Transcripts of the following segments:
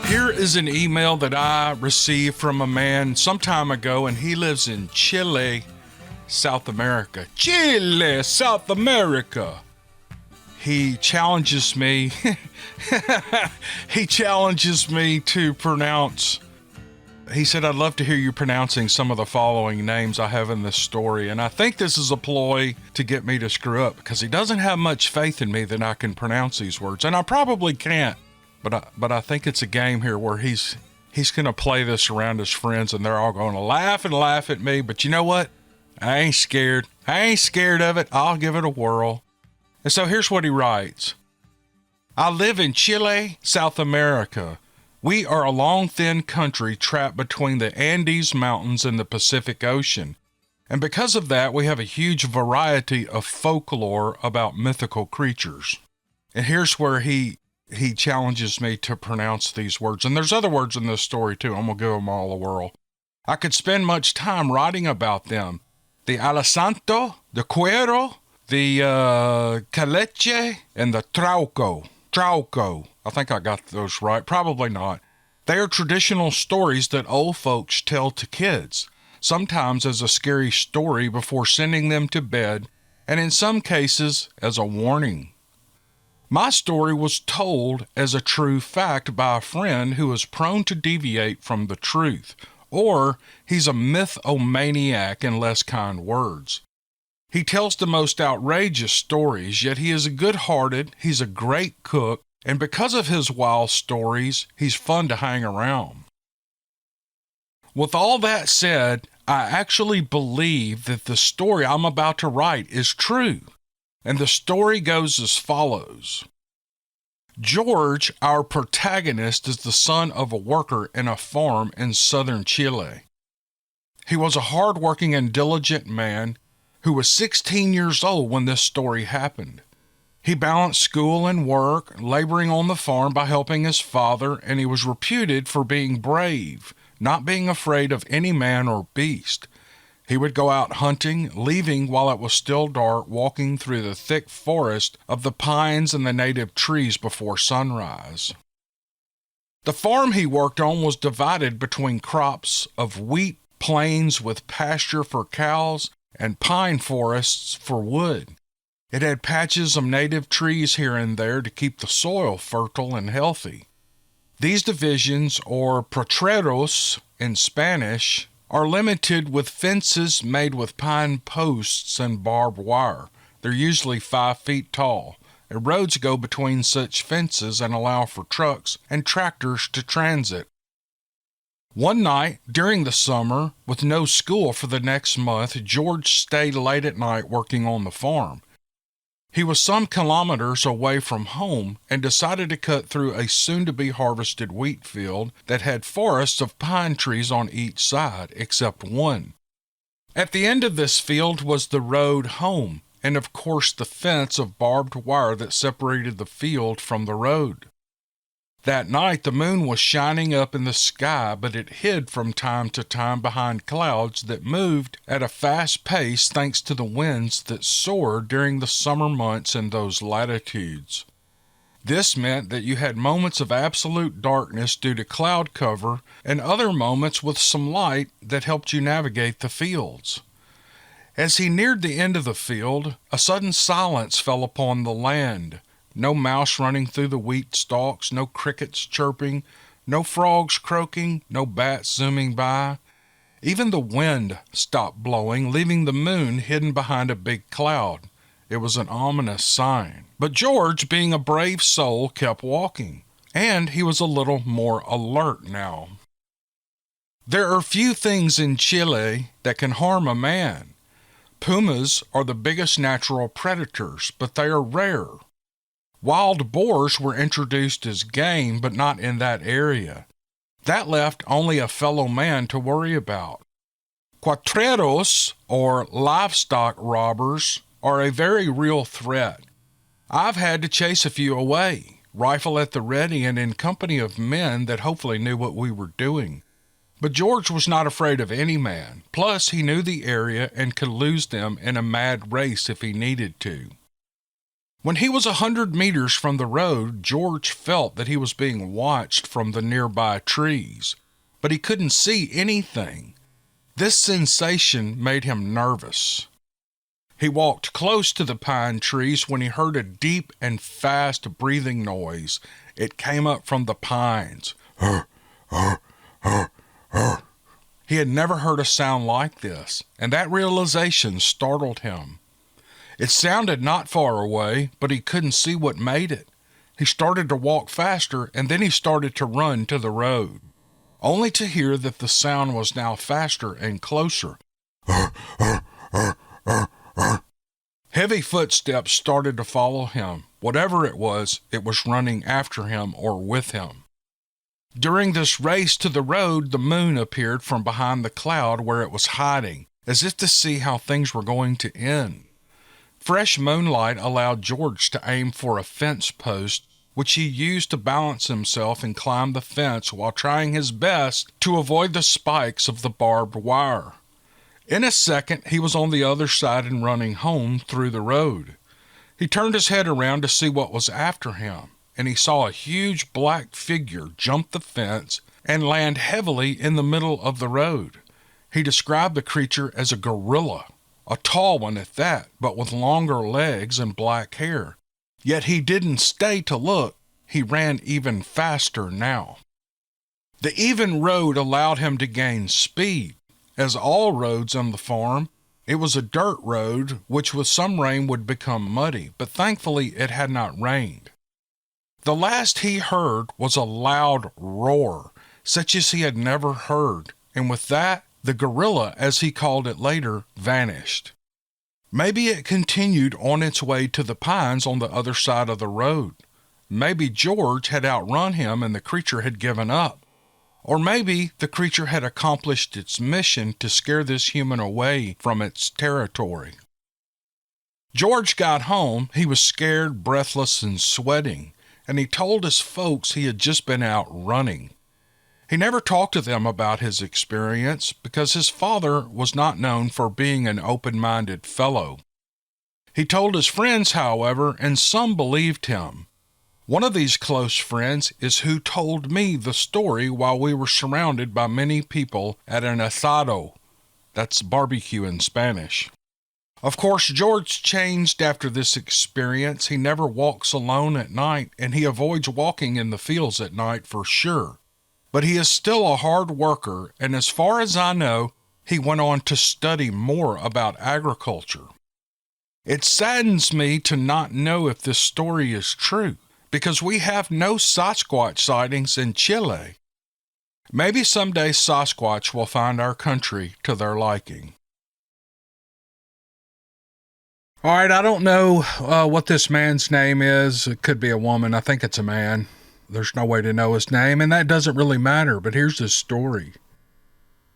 Here is an email that I received from a man some time ago, and he lives in Chile, South America. Chile, South America. He challenges me. He challenges me to pronounce. He said, I'd love to hear you pronouncing some of the following names I have in this story. And I think this is a ploy to get me to screw up, because he doesn't have much faith in me that I can pronounce these words. And I probably can't. But I think it's a game here where he's going to play this around his friends, and they're all going to laugh and laugh at me. But you know what? I ain't scared. I ain't scared of it. I'll give it a whirl. And so here's what he writes. I live in Chile, South America. We are a long, thin country trapped between the Andes Mountains and the Pacific Ocean. And because of that, we have a huge variety of folklore about mythical creatures. And here's where he challenges me to pronounce these words. And there's other words in this story too. I'm going to give them all a whirl. I could spend much time writing about them. The Alisanto, the Cuero, the Caleche, and the Trauco. Trauco. I think I got those right. Probably not. They are traditional stories that old folks tell to kids, sometimes as a scary story before sending them to bed, and in some cases as a warning. My story was told as a true fact by a friend who is prone to deviate from the truth, or he's a mythomaniac in less kind words. He tells the most outrageous stories, yet he is good-hearted, he's a great cook, and because of his wild stories, he's fun to hang around. With all that said, I actually believe that the story I'm about to write is true. And the story goes as follows. George, our protagonist, is the son of a worker in a farm in southern Chile. He was a hard-working and diligent man who was 16 years old when this story happened. He balanced school and work, laboring on the farm by helping his father, and he was reputed for being brave, not being afraid of any man or beast. He would go out hunting, leaving while it was still dark, walking through the thick forest of the pines and the native trees before sunrise. The farm he worked on was divided between crops of wheat, plains with pasture for cows, and pine forests for wood. It had patches of native trees here and there to keep the soil fertile and healthy. These divisions, or potreros in Spanish, are limited with fences made with pine posts and barbed wire. They're usually 5 feet tall, and roads go between such fences and allow for trucks and tractors to transit. One night, during the summer, with no school for the next month, George stayed late at night working on the farm. He was some kilometers away from home and decided to cut through a soon-to-be-harvested wheat field that had forests of pine trees on each side, except one. At the end of this field was the road home, and of course the fence of barbed wire that separated the field from the road. That night the moon was shining up in the sky, but it hid from time to time behind clouds that moved at a fast pace thanks to the winds that soared during the summer months in those latitudes. This meant that you had moments of absolute darkness due to cloud cover and other moments with some light that helped you navigate the fields. As he neared the end of the field, a sudden silence fell upon the land. No mouse running through the wheat stalks, no crickets chirping, no frogs croaking, no bats zooming by. Even the wind stopped blowing, leaving the moon hidden behind a big cloud. It was an ominous sign. But George, being a brave soul, kept walking, and he was a little more alert now. There are few things in Chile that can harm a man. Pumas are the biggest natural predators, but they are rare. Wild boars were introduced as game, but not in that area. That left only a fellow man to worry about. Cuatreros, or livestock robbers, are a very real threat. I've had to chase a few away, rifle at the ready and in company of men that hopefully knew what we were doing. But George was not afraid of any man. Plus, he knew the area and could lose them in a mad race if he needed to. When he was 100 meters from the road, George felt that he was being watched from the nearby trees, but he couldn't see anything. This sensation made him nervous. He walked close to the pine trees when he heard a deep and fast breathing noise. It came up from the pines. He had never heard a sound like this, and that realization startled him. It sounded not far away, but he couldn't see what made it. He started to walk faster, and then he started to run to the road, only to hear that the sound was now faster and closer. Heavy footsteps started to follow him. Whatever it was running after him or with him. During this race to the road, the moon appeared from behind the cloud where it was hiding, as if to see how things were going to end. Fresh moonlight allowed George to aim for a fence post, which he used to balance himself and climb the fence while trying his best to avoid the spikes of the barbed wire. In a second, he was on the other side and running home through the road. He turned his head around to see what was after him, and he saw a huge black figure jump the fence and land heavily in the middle of the road. He described the creature as a gorilla, a tall one at that, but with longer legs and black hair. Yet he didn't stay to look. He ran even faster now. The even road allowed him to gain speed. As all roads on the farm, it was a dirt road, which with some rain would become muddy, but thankfully it had not rained. The last he heard was a loud roar, such as he had never heard, and with that, the gorilla, as he called it later, vanished. Maybe it continued on its way to the pines on the other side of the road. Maybe George had outrun him and the creature had given up. Or maybe the creature had accomplished its mission to scare this human away from its territory. George got home. He was scared, breathless, and sweating, and he told his folks he had just been out running. He never talked to them about his experience because his father was not known for being an open-minded fellow. He told his friends, however, and some believed him. One of these close friends is who told me the story while we were surrounded by many people at an asado. That's barbecue in Spanish. Of course, George changed after this experience. He never walks alone at night, and he avoids walking in the fields at night for sure. But he is still a hard worker, and as far as I know, he went on to study more about agriculture. It saddens me to not know if this story is true, because we have no Sasquatch sightings in Chile. Maybe someday Sasquatch will find our country to their liking. All right, I don't know what this man's name is. It could be a woman. I think it's a man. There's no way to know his name, and that doesn't really matter, but here's his story.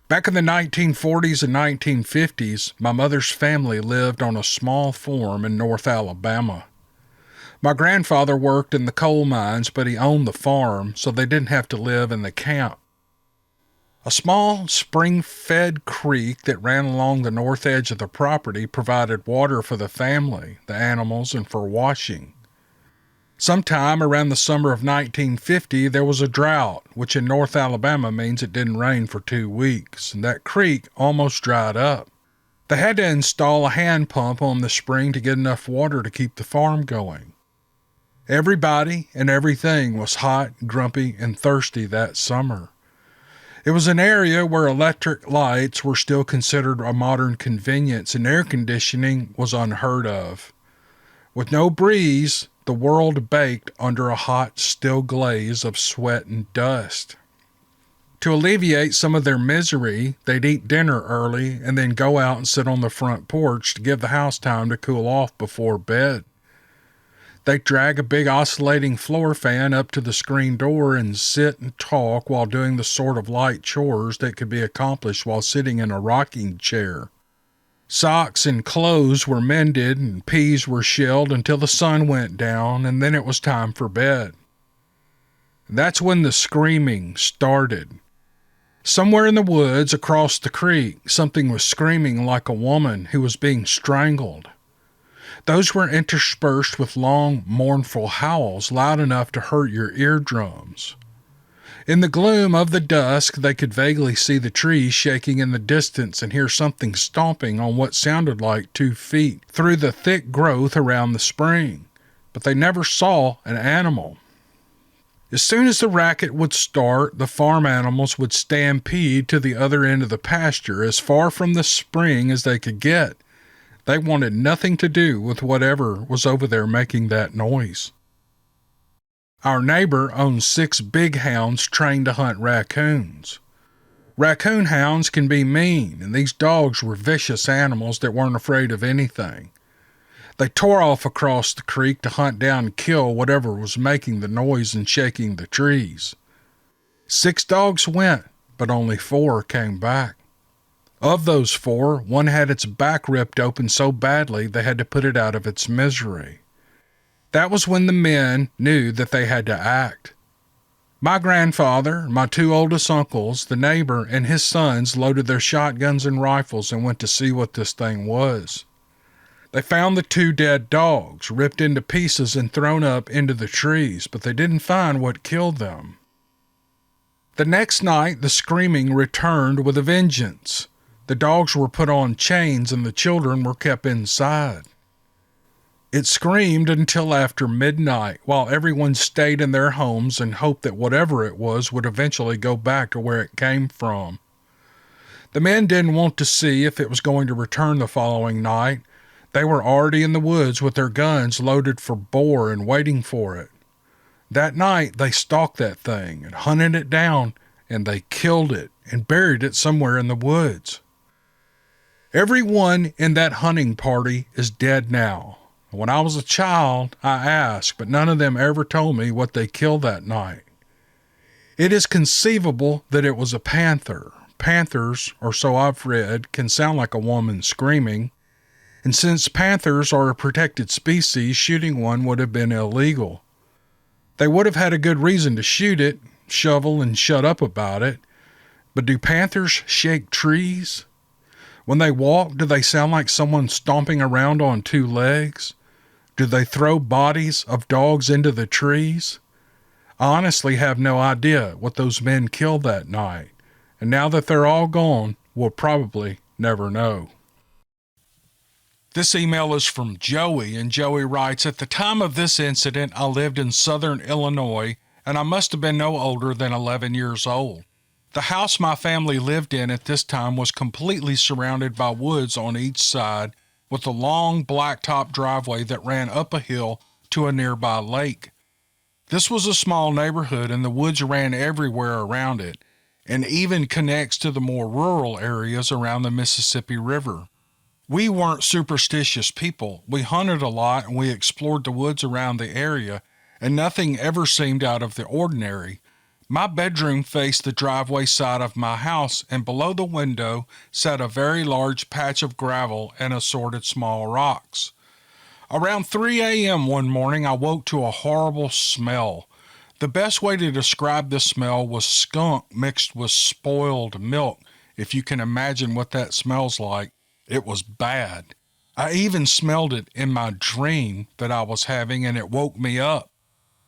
Back in the 1940s and 1950s, my mother's family lived on a small farm in North Alabama. My grandfather worked in the coal mines, but he owned the farm, so they didn't have to live in the camp. A small spring-fed creek that ran along the north edge of the property provided water for the family, the animals, and for washing. Sometime around the summer of 1950, there was a drought, which in North Alabama means it didn't rain for 2 weeks, and that creek almost dried up. They had to install a hand pump on the spring to get enough water to keep the farm going. Everybody and everything was hot, grumpy, and thirsty that summer. It was an area where electric lights were still considered a modern convenience, and air conditioning was unheard of. With no breeze, the world baked under a hot, still glaze of sweat and dust. To alleviate some of their misery, they'd eat dinner early and then go out and sit on the front porch to give the house time to cool off before bed. They'd drag a big oscillating floor fan up to the screen door and sit and talk while doing the sort of light chores that could be accomplished while sitting in a rocking chair. Socks and clothes were mended and peas were shelled until the sun went down, and then it was time for bed. That's when the screaming started. Somewhere in the woods across the creek, something was screaming like a woman who was being strangled. Those were interspersed with long, mournful howls loud enough to hurt your eardrums. In the gloom of the dusk, they could vaguely see the trees shaking in the distance and hear something stomping on what sounded like 2 feet through the thick growth around the spring, but they never saw an animal. As soon as the racket would start, the farm animals would stampede to the other end of the pasture, as far from the spring as they could get. They wanted nothing to do with whatever was over there making that noise. Our neighbor owns 6 big hounds trained to hunt raccoons. Raccoon hounds can be mean, and these dogs were vicious animals that weren't afraid of anything. They tore off across the creek to hunt down and kill whatever was making the noise and shaking the trees. 6 dogs went, but only 4 came back. Of those 4, one had its back ripped open so badly they had to put it out of its misery. That was when the men knew that they had to act. My grandfather, my 2 oldest uncles, the neighbor, and his sons loaded their shotguns and rifles and went to see what this thing was. They found the 2 dead dogs, ripped into pieces and thrown up into the trees, but they didn't find what killed them. The next night, the screaming returned with a vengeance. The dogs were put on chains and the children were kept inside. It screamed until after midnight, while everyone stayed in their homes and hoped that whatever it was would eventually go back to where it came from. The men didn't want to see if it was going to return the following night. They were already in the woods with their guns loaded for boar and waiting for it. That night, they stalked that thing and hunted it down, and they killed it and buried it somewhere in the woods. Everyone in that hunting party is dead now. When I was a child, I asked, but none of them ever told me what they killed that night. It is conceivable that it was a panther. Panthers, or so I've read, can sound like a woman screaming. And since panthers are a protected species, shooting one would have been illegal. They would have had a good reason to shoot it, shovel and shut up about it. But do panthers shake trees? When they walk, do they sound like someone stomping around on 2 legs? Do they throw bodies of dogs into the trees? I honestly have no idea what those men killed that night, and now that they're all gone, we'll probably never know. This email is from Joey, and Joey writes, "At the time of this incident, I lived in southern Illinois, and I must have been no older than 11 years old. The house my family lived in at this time was completely surrounded by woods on each side, with a long blacktop driveway that ran up a hill to a nearby lake. This was a small neighborhood, and the woods ran everywhere around it, and even connects to the more rural areas around the Mississippi River. We weren't superstitious people. We hunted a lot, and we explored the woods around the area, and nothing ever seemed out of the ordinary. My bedroom faced the driveway side of my house, and below the window sat a very large patch of gravel and assorted small rocks. Around 3 a.m. one morning, I woke to a horrible smell. The best way to describe this smell was skunk mixed with spoiled milk. If you can imagine what that smells like, it was bad. I even smelled it in my dream that I was having, and it woke me up.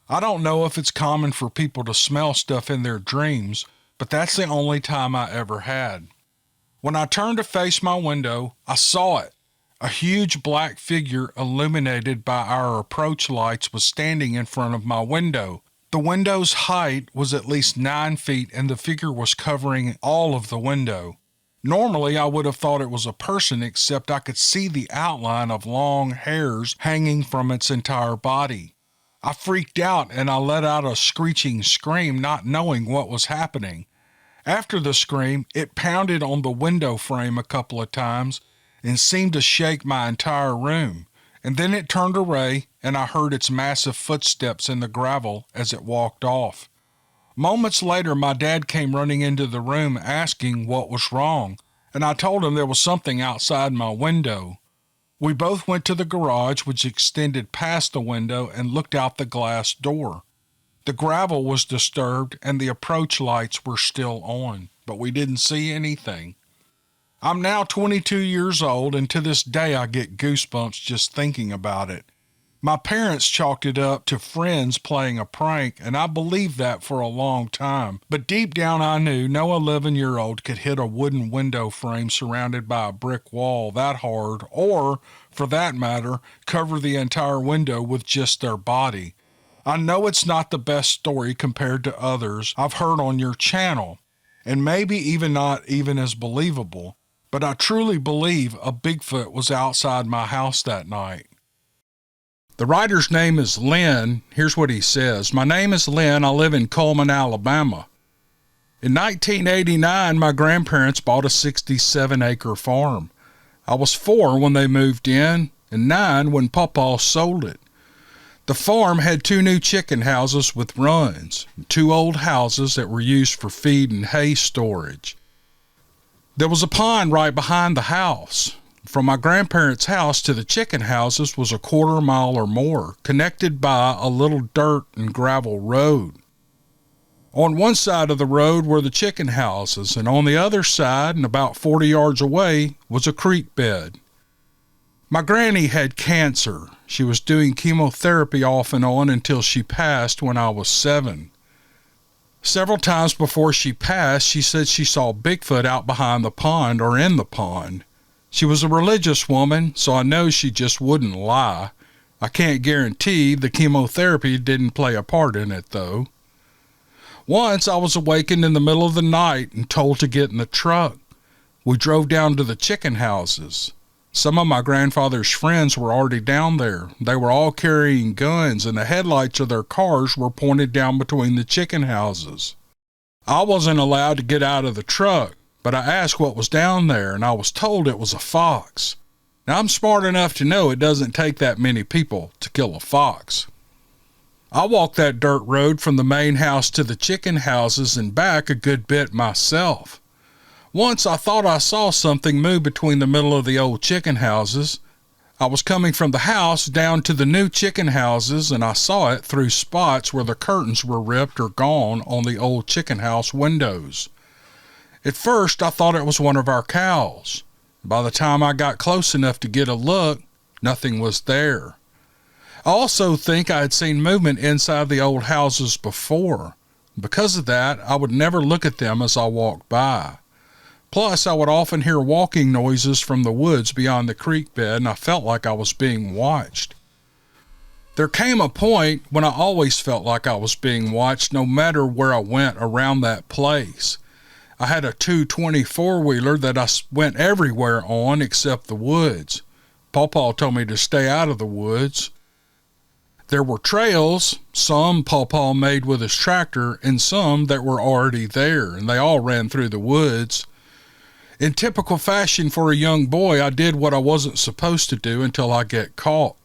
I don't know if it's common for people to smell stuff in their dreams, but that's the only time I ever had. When I turned to face my window, I saw it. A huge black figure illuminated by our approach lights was standing in front of my window. The window's height was at least 9 feet, and the figure was covering all of the window. Normally, I would have thought it was a person, except I could see the outline of long hairs hanging from its entire body. I freaked out and I let out a screeching scream, not knowing what was happening. After the scream, it pounded on the window frame a couple of times and seemed to shake my entire room. And then it turned away, and I heard its massive footsteps in the gravel as it walked off. Moments later, my dad came running into the room asking what was wrong, and I told him there was something outside my window. We both went to the garage, which extended past the window, and looked out the glass door. The gravel was disturbed and the approach lights were still on, but we didn't see anything. I'm now 22 years old, and to this day I get goosebumps just thinking about it. My parents chalked it up to friends playing a prank, and I believed that for a long time. But deep down I knew no 11-year-old could hit a wooden window frame surrounded by a brick wall that hard, or, for that matter, cover the entire window with just their body. I know it's not the best story compared to others I've heard on your channel, and maybe even not even as believable, but I truly believe a Bigfoot was outside my house that night. The writer's name is Lynn. Here's what he says. My name is Lynn. I live in Cullman, Alabama. In 1989, my grandparents bought a 67-acre farm. I was 4 when they moved in, and 9 when Pawpaw sold it. The farm had 2 new chicken houses with runs, and 2 old houses that were used for feed and hay storage. There was a pond right behind the house. From my grandparents' house to the chicken houses was a 1/4 mile or more, connected by a little dirt and gravel road. On one side of the road were the chicken houses, and on the other side, and about 40 yards away, was a creek bed. My granny had cancer. She was doing chemotherapy off and on until she passed when I was 7. Several times before she passed, she said she saw Bigfoot out behind the pond or in the pond. She was a religious woman, so I know she just wouldn't lie. I can't guarantee the chemotherapy didn't play a part in it, though. Once I was awakened in the middle of the night and told to get in the truck. We drove down to the chicken houses. Some of my grandfather's friends were already down there. They were all carrying guns, and the headlights of their cars were pointed down between the chicken houses. I wasn't allowed to get out of the truck, but I asked what was down there, and I was told it was a fox. Now, I'm smart enough to know it doesn't take that many people to kill a fox. I walked that dirt road from the main house to the chicken houses and back a good bit myself. Once I thought I saw something move between the middle of the old chicken houses. I was coming from the house down to the new chicken houses, and I saw it through spots where the curtains were ripped or gone on the old chicken house windows. At first, I thought it was one of our cows. By the time I got close enough to get a look, nothing was there. I also think I had seen movement inside the old houses before. Because of that, I would never look at them as I walked by. Plus, I would often hear walking noises from the woods beyond the creek bed, and I felt like I was being watched. There came a point when I always felt like I was being watched no matter where I went around that place. I had a 220 four-wheeler that I went everywhere on except the woods. Pawpaw told me to stay out of the woods. There were trails, some Pawpaw made with his tractor, and some that were already there, and they all ran through the woods. In typical fashion for a young boy, I did what I wasn't supposed to do until I get caught.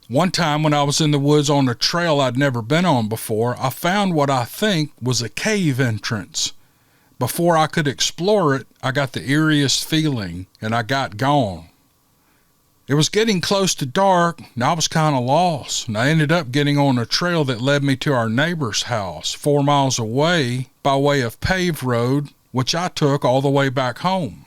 One time when I was in the woods on a trail I'd never been on before, I found what I think was a cave entrance. Before I could explore it, I got the eeriest feeling, and I got gone. It was getting close to dark, and I was kind of lost, and I ended up getting on a trail that led me to our neighbor's house, 4 miles away, by way of paved road, which I took all the way back home.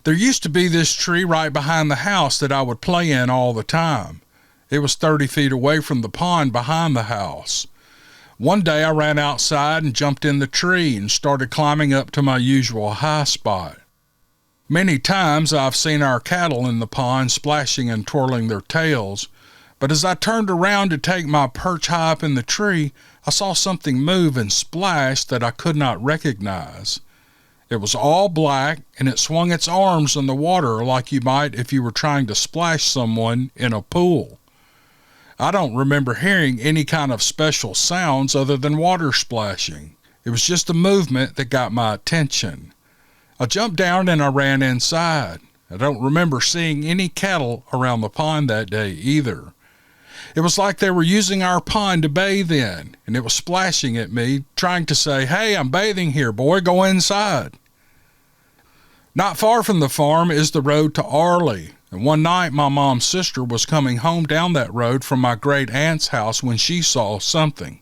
There used to be this tree right behind the house that I would play in all the time. It was 30 feet away from the pond behind the house. One day I ran outside and jumped in the tree and started climbing up to my usual high spot. Many times I've seen our cattle in the pond splashing and twirling their tails, but as I turned around to take my perch high up in the tree, I saw something move and splash that I could not recognize. It was all black, and it swung its arms in the water like you might if you were trying to splash someone in a pool. I don't remember hearing any kind of special sounds other than water splashing. It was just the movement that got my attention. I jumped down and I ran inside. I don't remember seeing any cattle around the pond that day either. It was like they were using our pond to bathe in, and it was splashing at me, trying to say, "Hey, I'm bathing here, boy, go inside." Not far from the farm is the road to Arley, and one night my mom's sister was coming home down that road from my great aunt's house when she saw something.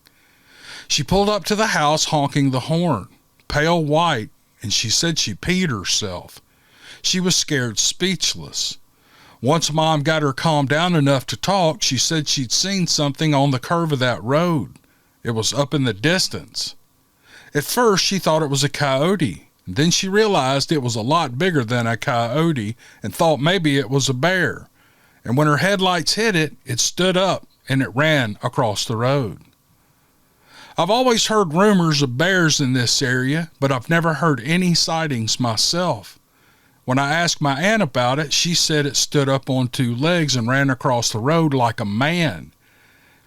She pulled up to the house honking the horn, pale white, and she said she peed herself. She was scared speechless. Once Mom got her calmed down enough to talk, she said she'd seen something on the curve of that road. It was up in the distance. At first, she thought it was a coyote. Then she realized it was a lot bigger than a coyote and thought maybe it was a bear. And when her headlights hit it, it stood up and it ran across the road. I've always heard rumors of bears in this area, but I've never heard any sightings myself. When I asked my aunt about it, she said it stood up on two legs and ran across the road like a man.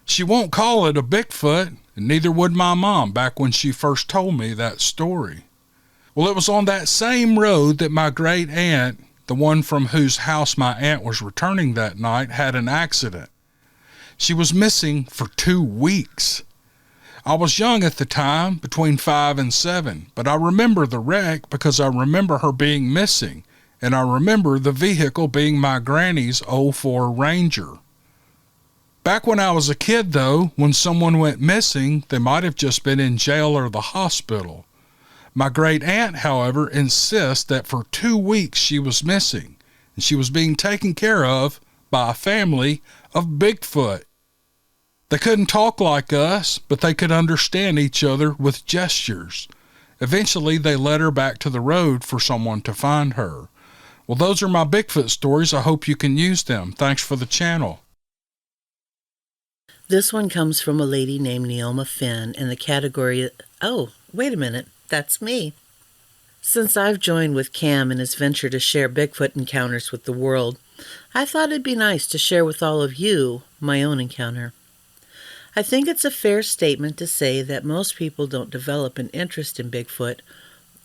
She won't call it a Bigfoot, and neither would my mom back when she first told me that story. Well, it was on that same road that my great aunt, the one from whose house my aunt was returning that night, had an accident. She was missing for 2 weeks. I was young at the time, between 5 and 7, but I remember the wreck because I remember her being missing, and I remember the vehicle being my granny's old Ford Ranger. Back when I was a kid, though, when someone went missing, they might have just been in jail or the hospital. My great aunt, however, insists that for 2 weeks she was missing, and she was being taken care of by a family of Bigfoot. They couldn't talk like us, but they could understand each other with gestures. Eventually, they led her back to the road for someone to find her. Well, those are my Bigfoot stories. I hope you can use them. Thanks for the channel. This one comes from a lady named Neoma Finn in the category, oh, wait a minute, that's me. Since I've joined with Cam in his venture to share Bigfoot encounters with the world, I thought it'd be nice to share with all of you my own encounter. I think it's a fair statement to say that most people don't develop an interest in Bigfoot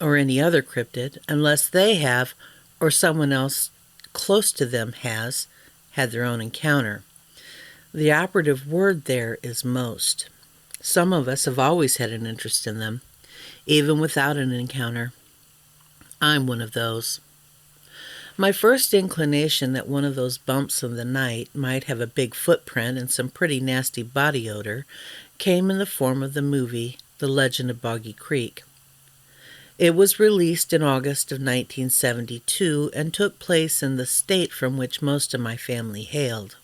or any other cryptid unless they have, or someone else close to them has, had their own encounter. The operative word there is most. Some of us have always had an interest in them, even without an encounter. I'm one of those. My first inclination that one of those bumps in the night might have a big footprint and some pretty nasty body odor came in the form of the movie The Legend of Boggy Creek. It was released in August of 1972 and took place in the state from which most of my family hailed.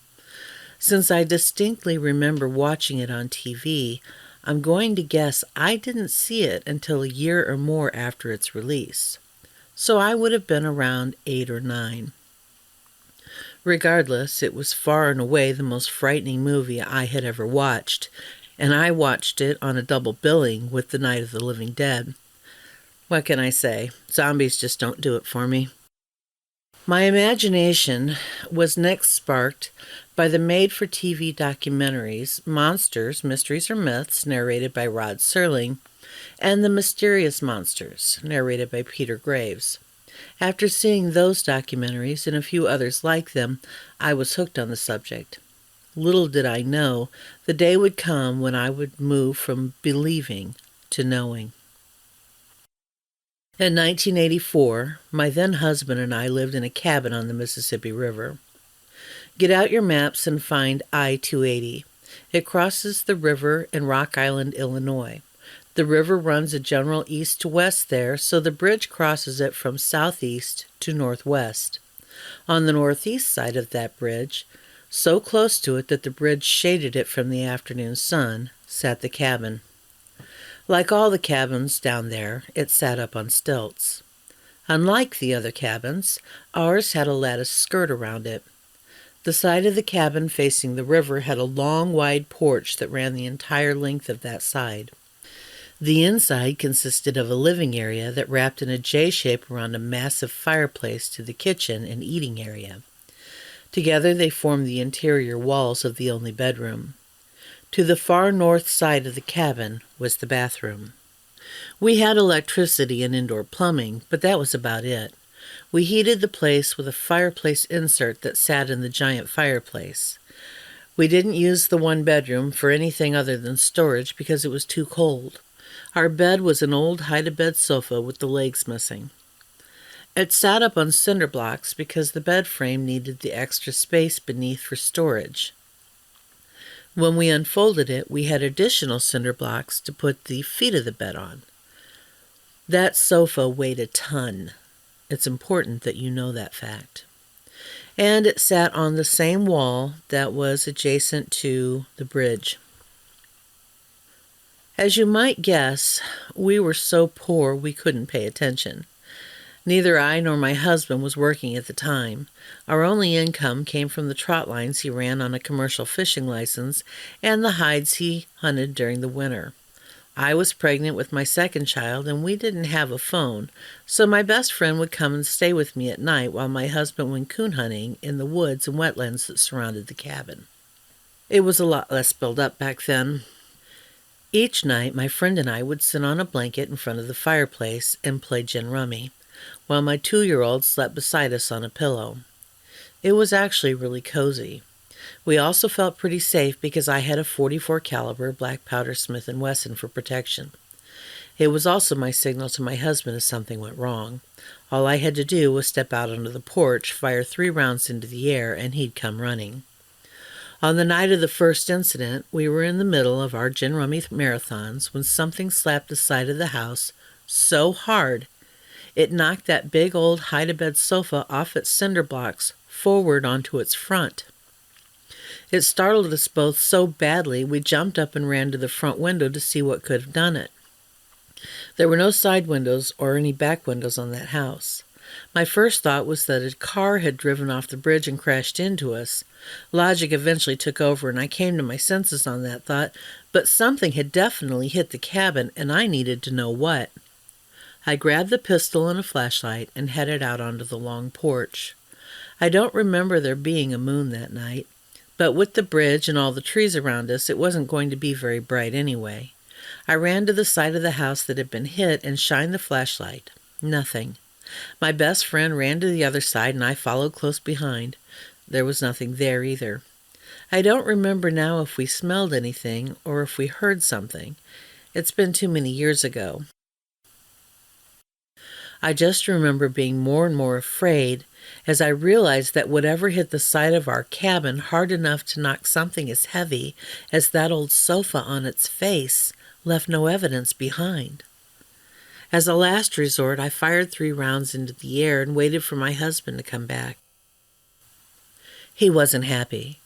Since I distinctly remember watching it on TV, I'm going to guess I didn't see it until a year or more after its release. So I would have been around 8 or 9. Regardless, it was far and away the most frightening movie I had ever watched, and I watched it on a double billing with The Night of the Living Dead. What can I say? Zombies just don't do it for me. My imagination was next sparked by the made-for-TV documentaries Monsters, Mysteries or Myths, narrated by Rod Serling, and The Mysterious Monsters, narrated by Peter Graves. After seeing those documentaries and a few others like them, I was hooked on the subject. Little did I know the day would come when I would move from believing to knowing. In 1984, my then-husband and I lived in a cabin on the Mississippi River. Get out your maps and find I-280. It crosses the river in Rock Island, Illinois. The river runs a general east to west there, so the bridge crosses it from southeast to northwest. On the northeast side of that bridge, so close to it that the bridge shaded it from the afternoon sun, sat the cabin. Like all the cabins down there, it sat up on stilts. Unlike the other cabins, ours had a lattice skirt around it. The side of the cabin facing the river had a long, wide porch that ran the entire length of that side. The inside consisted of a living area that wrapped in a J shape around a massive fireplace to the kitchen and eating area. Together they formed the interior walls of the only bedroom. To the far north side of the cabin was the bathroom. We had electricity and indoor plumbing, but that was about it. We heated the place with a fireplace insert that sat in the giant fireplace. We didn't use the one bedroom for anything other than storage because it was too cold. Our bed was an old hide-a-bed sofa with the legs missing. It sat up on cinder blocks because the bed frame needed the extra space beneath for storage. When we unfolded it, we had additional cinder blocks to put the feet of the bed on. That sofa weighed a ton. It's important that you know that fact. And it sat on the same wall that was adjacent to the bridge. As you might guess, we were so poor we couldn't pay attention. Neither I nor my husband was working at the time. Our only income came from the trot lines he ran on a commercial fishing license and the hides he hunted during the winter. I was pregnant with my second child, and we didn't have a phone, so my best friend would come and stay with me at night while my husband went coon hunting in the woods and wetlands that surrounded the cabin. It was a lot less built up back then. Each night, my friend and I would sit on a blanket in front of the fireplace and play gin rummy, while my 2-year-old slept beside us on a pillow. It was actually really cozy. We also felt pretty safe because I had a .44 caliber black powder Smith & Wesson for protection. It was also my signal to my husband if something went wrong. All I had to do was step out onto the porch, fire 3 rounds into the air, and he'd come running. On the night of the first incident, we were in the middle of our gin rummy marathons when something slapped the side of the house so hard it knocked that big old hide-a-bed sofa off its cinder blocks forward onto its front. It startled us both so badly we jumped up and ran to the front window to see what could have done it. There were no side windows or any back windows on that house. My first thought was that a car had driven off the bridge and crashed into us. Logic eventually took over and I came to my senses on that thought, but something had definitely hit the cabin and I needed to know what. I grabbed the pistol and a flashlight and headed out onto the long porch. I don't remember there being a moon that night. But with the bridge and all the trees around us, it wasn't going to be very bright anyway. I ran to the side of the house that had been hit and shined the flashlight. Nothing. My best friend ran to the other side and I followed close behind. There was nothing there either. I don't remember now if we smelled anything or if we heard something. It's been too many years ago. I just remember being more and more afraid as I realized that whatever hit the side of our cabin hard enough to knock something as heavy as that old sofa on its face left no evidence behind. As a last resort, I fired 3 rounds into the air and waited for my husband to come back. He wasn't happy.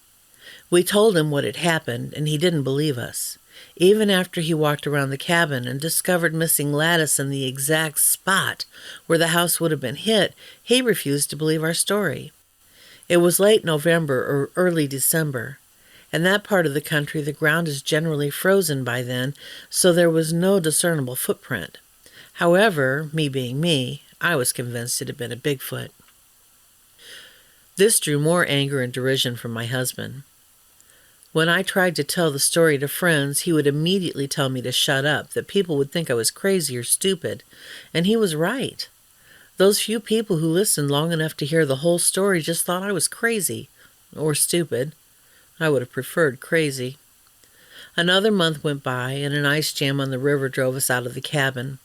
We told him what had happened, and he didn't believe us. Even after he walked around the cabin and discovered missing lattice in the exact spot where the house would have been hit, he refused to believe our story. It was late November or early December. In that part of the country, the ground is generally frozen by then, so there was no discernible footprint. However, me being me, I was convinced it had been a Bigfoot. This drew more anger and derision from my husband. When I tried to tell the story to friends, he would immediately tell me to shut up, that people would think I was crazy or stupid. And he was right. Those few people who listened long enough to hear the whole story just thought I was crazy. Or stupid. I would have preferred crazy. Another month went by, and an ice jam on the river drove us out of the cabin.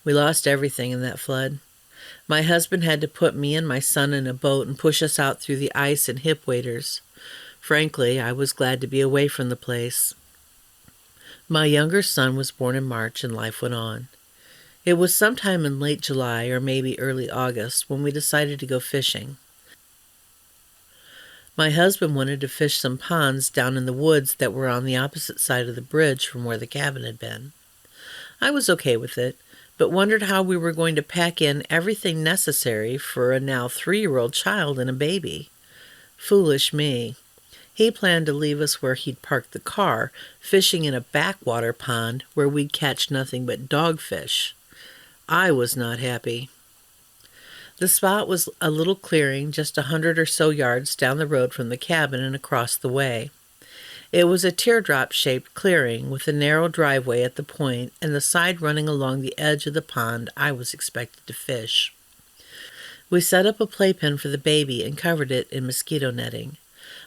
We lost everything in that flood. My husband had to put me and my son in a boat and push us out through the ice and hip waders. Frankly, I was glad to be away from the place. My younger son was born in March and life went on. It was sometime in late July or maybe early August when we decided to go fishing. My husband wanted to fish some ponds down in the woods that were on the opposite side of the bridge from where the cabin had been. I was okay with it, but wondered how we were going to pack in everything necessary for a now 3-year-old child and a baby. Foolish me. He planned to leave us where he'd parked the car, fishing in a backwater pond where we'd catch nothing but dogfish. I was not happy. The spot was a little clearing just 100 or so yards down the road from the cabin and across the way. It was a teardrop-shaped clearing with a narrow driveway at the point and the side running along the edge of the pond I was expected to fish. We set up a playpen for the baby and covered it in mosquito netting.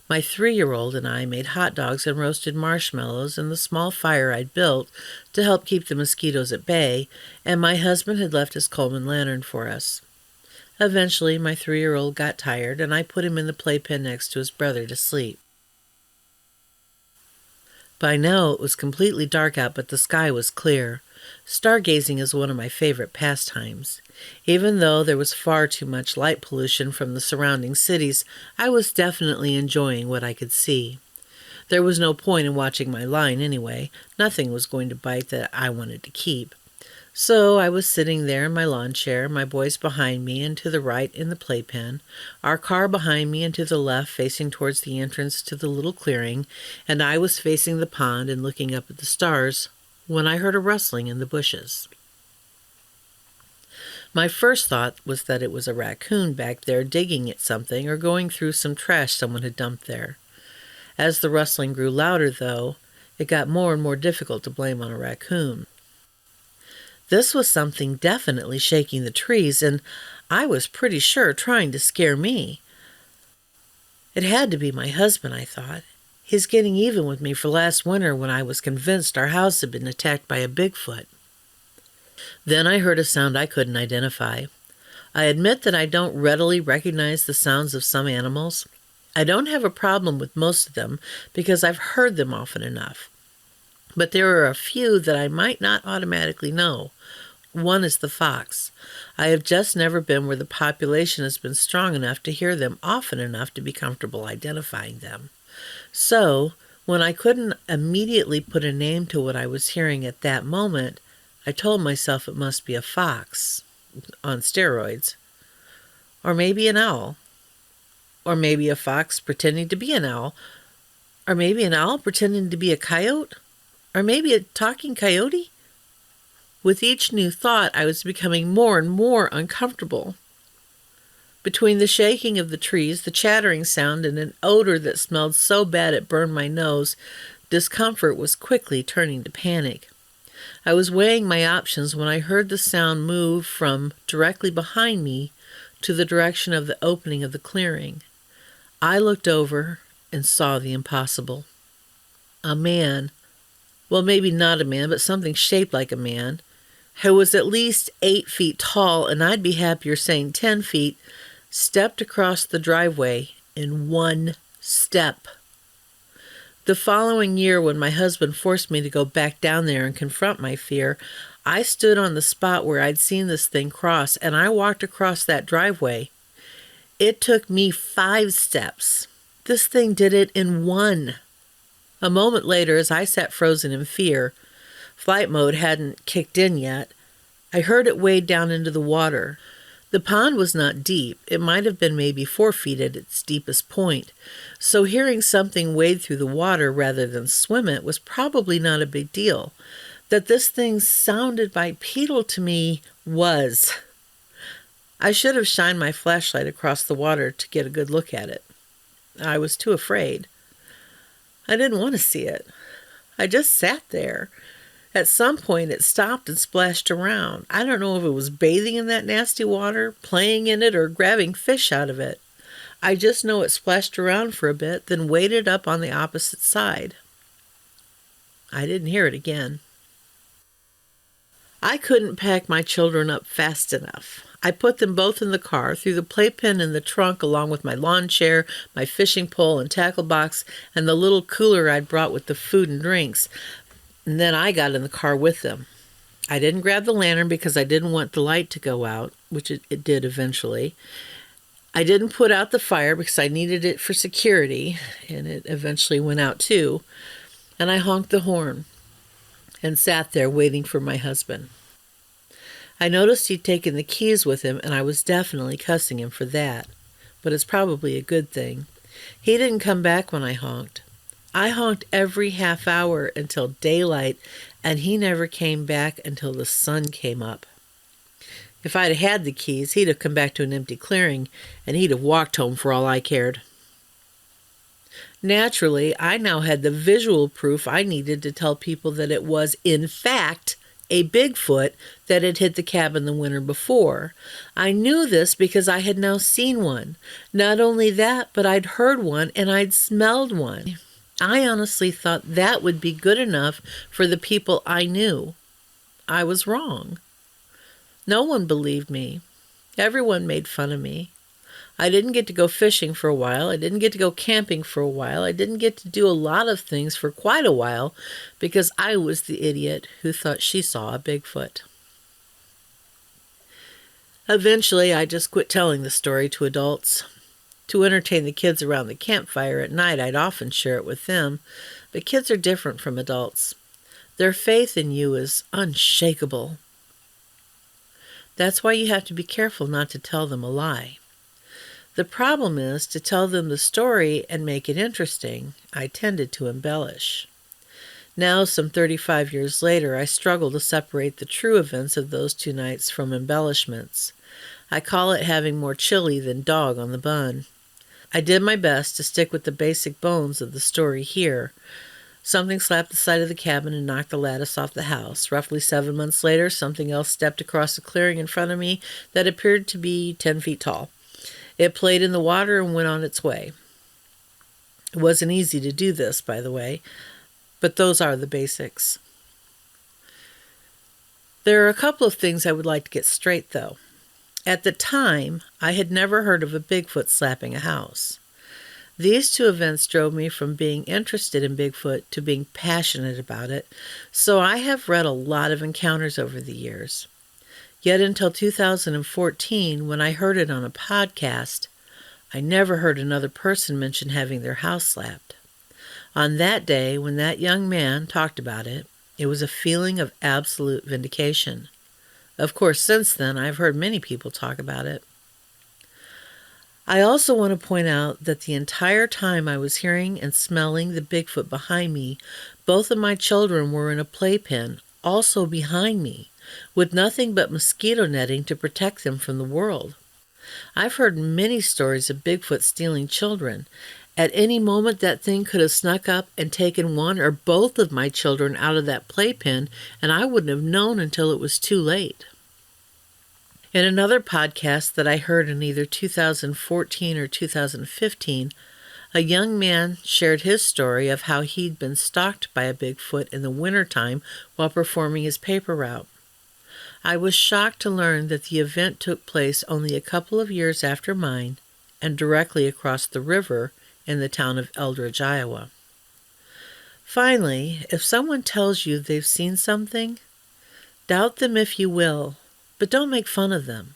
My 3-year-old and I made hot dogs and roasted marshmallows in the small fire I'd built to help keep the mosquitoes at bay, and my husband had left his Cullman lantern for us. Eventually, my 3-year-old got tired, and I put him in the playpen next to his brother to sleep. By now it was completely dark out, but the sky was clear. Stargazing is one of my favorite pastimes. Even though there was far too much light pollution from the surrounding cities, I was definitely enjoying what I could see. There was no point in watching my line anyway. Nothing was going to bite that I wanted to keep. So I was sitting there in my lawn chair, my boys behind me and to the right in the playpen, our car behind me and to the left facing towards the entrance to the little clearing, and I was facing the pond and looking up at the stars when I heard a rustling in the bushes. My first thought was that it was a raccoon back there digging at something or going through some trash someone had dumped there. As the rustling grew louder, though, it got more and more difficult to blame on a raccoon. This was something definitely shaking the trees, and I was pretty sure trying to scare me. It had to be my husband, I thought. He's getting even with me for last winter when I was convinced our house had been attacked by a Bigfoot. Then I heard a sound I couldn't identify. I admit that I don't readily recognize the sounds of some animals. I don't have a problem with most of them because I've heard them often enough. But there are a few that I might not automatically know. One is the fox. I have just never been where the population has been strong enough to hear them often enough to be comfortable identifying them. So, when I couldn't immediately put a name to what I was hearing at that moment, I told myself it must be a fox on steroids. Or maybe an owl. Or maybe a fox pretending to be an owl. Or maybe an owl pretending to be a coyote. Or maybe a talking coyote? With each new thought, I was becoming more and more uncomfortable. Between the shaking of the trees, the chattering sound, and an odor that smelled so bad it burned my nose, discomfort was quickly turning to panic. I was weighing my options when I heard the sound move from directly behind me to the direction of the opening of the clearing. I looked over and saw the impossible. A man, well, maybe not a man, but something shaped like a man, who was at least 8 feet tall, and I'd be happier saying 10 feet, stepped across the driveway in one step. The following year, when my husband forced me to go back down there and confront my fear, I stood on the spot where I'd seen this thing cross, and I walked across that driveway. It took me 5 steps. This thing did it in 1. A moment later, as I sat frozen in fear, flight mode hadn't kicked in yet, I heard it wade down into the water. The pond was not deep. It might have been maybe 4 feet at its deepest point. So hearing something wade through the water rather than swim it was probably not a big deal. That this thing sounded bipedal to me was. I should have shined my flashlight across the water to get a good look at it. I was too afraid. I didn't want to see it. I just sat there. At some point, it stopped and splashed around. I don't know if it was bathing in that nasty water, playing in it, or grabbing fish out of it. I just know it splashed around for a bit, then waded up on the opposite side. I didn't hear it again. I couldn't pack my children up fast enough. I put them both in the car, threw the playpen in the trunk along with my lawn chair, my fishing pole and tackle box, and the little cooler I'd brought with the food and drinks. And then I got in the car with them. I didn't grab the lantern because I didn't want the light to go out, which it did eventually. I didn't put out the fire because I needed it for security, and it eventually went out too. And I honked the horn and sat there waiting for my husband. I noticed he'd taken the keys with him, and I was definitely cussing him for that. But it's probably a good thing. He didn't come back when I honked. I honked every half hour until daylight, and he never came back until the sun came up. If I'd had the keys, he'd have come back to an empty clearing, and he'd have walked home for all I cared. Naturally, I now had the visual proof I needed to tell people that it was, in fact, a Bigfoot that had hit the cabin the winter before. I knew this because I had now seen one. Not only that, but I'd heard one and I'd smelled one. I honestly thought that would be good enough for the people I knew. I was wrong. No one believed me. Everyone made fun of me. I didn't get to go fishing for a while. I didn't get to go camping for a while. I didn't get to do a lot of things for quite a while because I was the idiot who thought she saw a Bigfoot. Eventually, I just quit telling the story to adults. To entertain the kids around the campfire at night, I'd often share it with them, but kids are different from adults. Their faith in you is unshakable. That's why you have to be careful not to tell them a lie. The problem is, to tell them the story and make it interesting, I tended to embellish. Now, some 35 years later, I struggle to separate the true events of those 2 nights from embellishments. I call it having more chili than dog on the bun. I did my best to stick with the basic bones of the story here. Something slapped the side of the cabin and knocked the lattice off the house. Roughly 7 months later, something else stepped across the clearing in front of me that appeared to be 10 feet tall. It played in the water and went on its way. It wasn't easy to do this, by the way, but those are the basics. There are a couple of things I would like to get straight, though. At the time, I had never heard of a Bigfoot slapping a house. These 2 events drove me from being interested in Bigfoot to being passionate about it, so I have read a lot of encounters over the years. Yet until 2014, when I heard it on a podcast, I never heard another person mention having their house slapped. On that day, when that young man talked about it, it was a feeling of absolute vindication. Of course, since then, I've heard many people talk about it. I also want to point out that the entire time I was hearing and smelling the Bigfoot behind me, both of my children were in a playpen, also behind me, with nothing but mosquito netting to protect them from the world. I've heard many stories of Bigfoot stealing children. At any moment, that thing could have snuck up and taken one or both of my children out of that playpen, and I wouldn't have known until it was too late. In another podcast that I heard in either 2014 or 2015, a young man shared his story of how he'd been stalked by a Bigfoot in the wintertime while performing his paper route. I was shocked to learn that the event took place only a couple of years after mine and directly across the river in the town of Eldridge, Iowa. Finally, if someone tells you they've seen something, doubt them if you will, but don't make fun of them.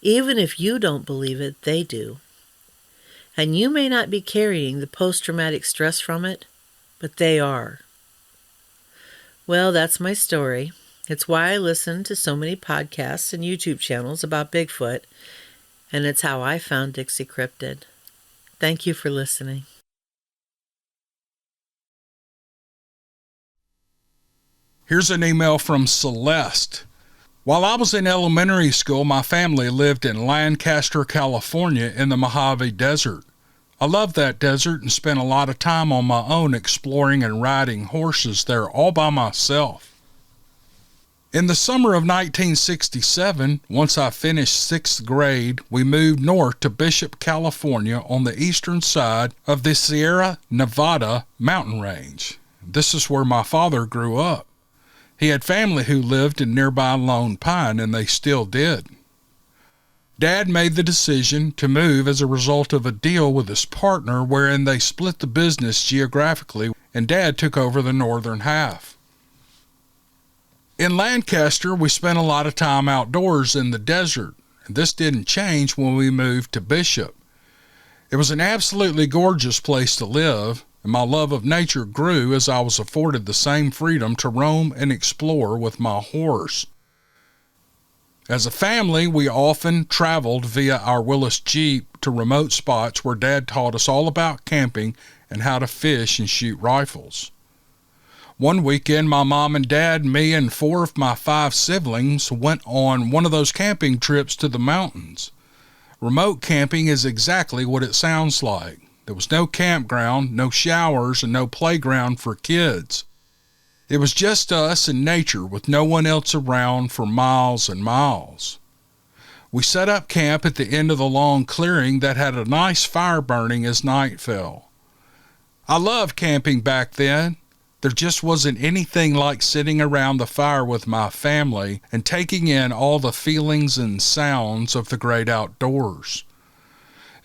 Even if you don't believe it, they do. And you may not be carrying the post-traumatic stress from it, but they are. Well, that's my story. It's why I listen to so many podcasts and YouTube channels about Bigfoot, and it's how I found Dixiecryptid. Thank you for listening. Here's an email from Celeste. While I was in elementary school, my family lived in Lancaster, California in the Mojave Desert. I loved that desert and spent a lot of time on my own exploring and riding horses there all by myself. In the summer of 1967, once I finished 6th grade, we moved north to Bishop, California on the eastern side of the Sierra Nevada mountain range. This is where my father grew up. He had family who lived in nearby Lone Pine, and they still did. Dad made the decision to move as a result of a deal with his partner wherein they split the business geographically, and Dad took over the northern half. In Lancaster, we spent a lot of time outdoors in the desert, and this didn't change when we moved to Bishop. It was an absolutely gorgeous place to live, and my love of nature grew as I was afforded the same freedom to roam and explore with my horse. As a family, we often traveled via our Willis Jeep to remote spots where Dad taught us all about camping and how to fish and shoot rifles. One weekend, my mom and dad, me, and 4 of my 5 siblings went on one of those camping trips to the mountains. Remote camping is exactly what it sounds like. There was no campground, no showers, and no playground for kids. It was just us and nature with no one else around for miles and miles. We set up camp at the end of the long clearing that had a nice fire burning as night fell. I loved camping back then. There just wasn't anything like sitting around the fire with my family and taking in all the feelings and sounds of the great outdoors.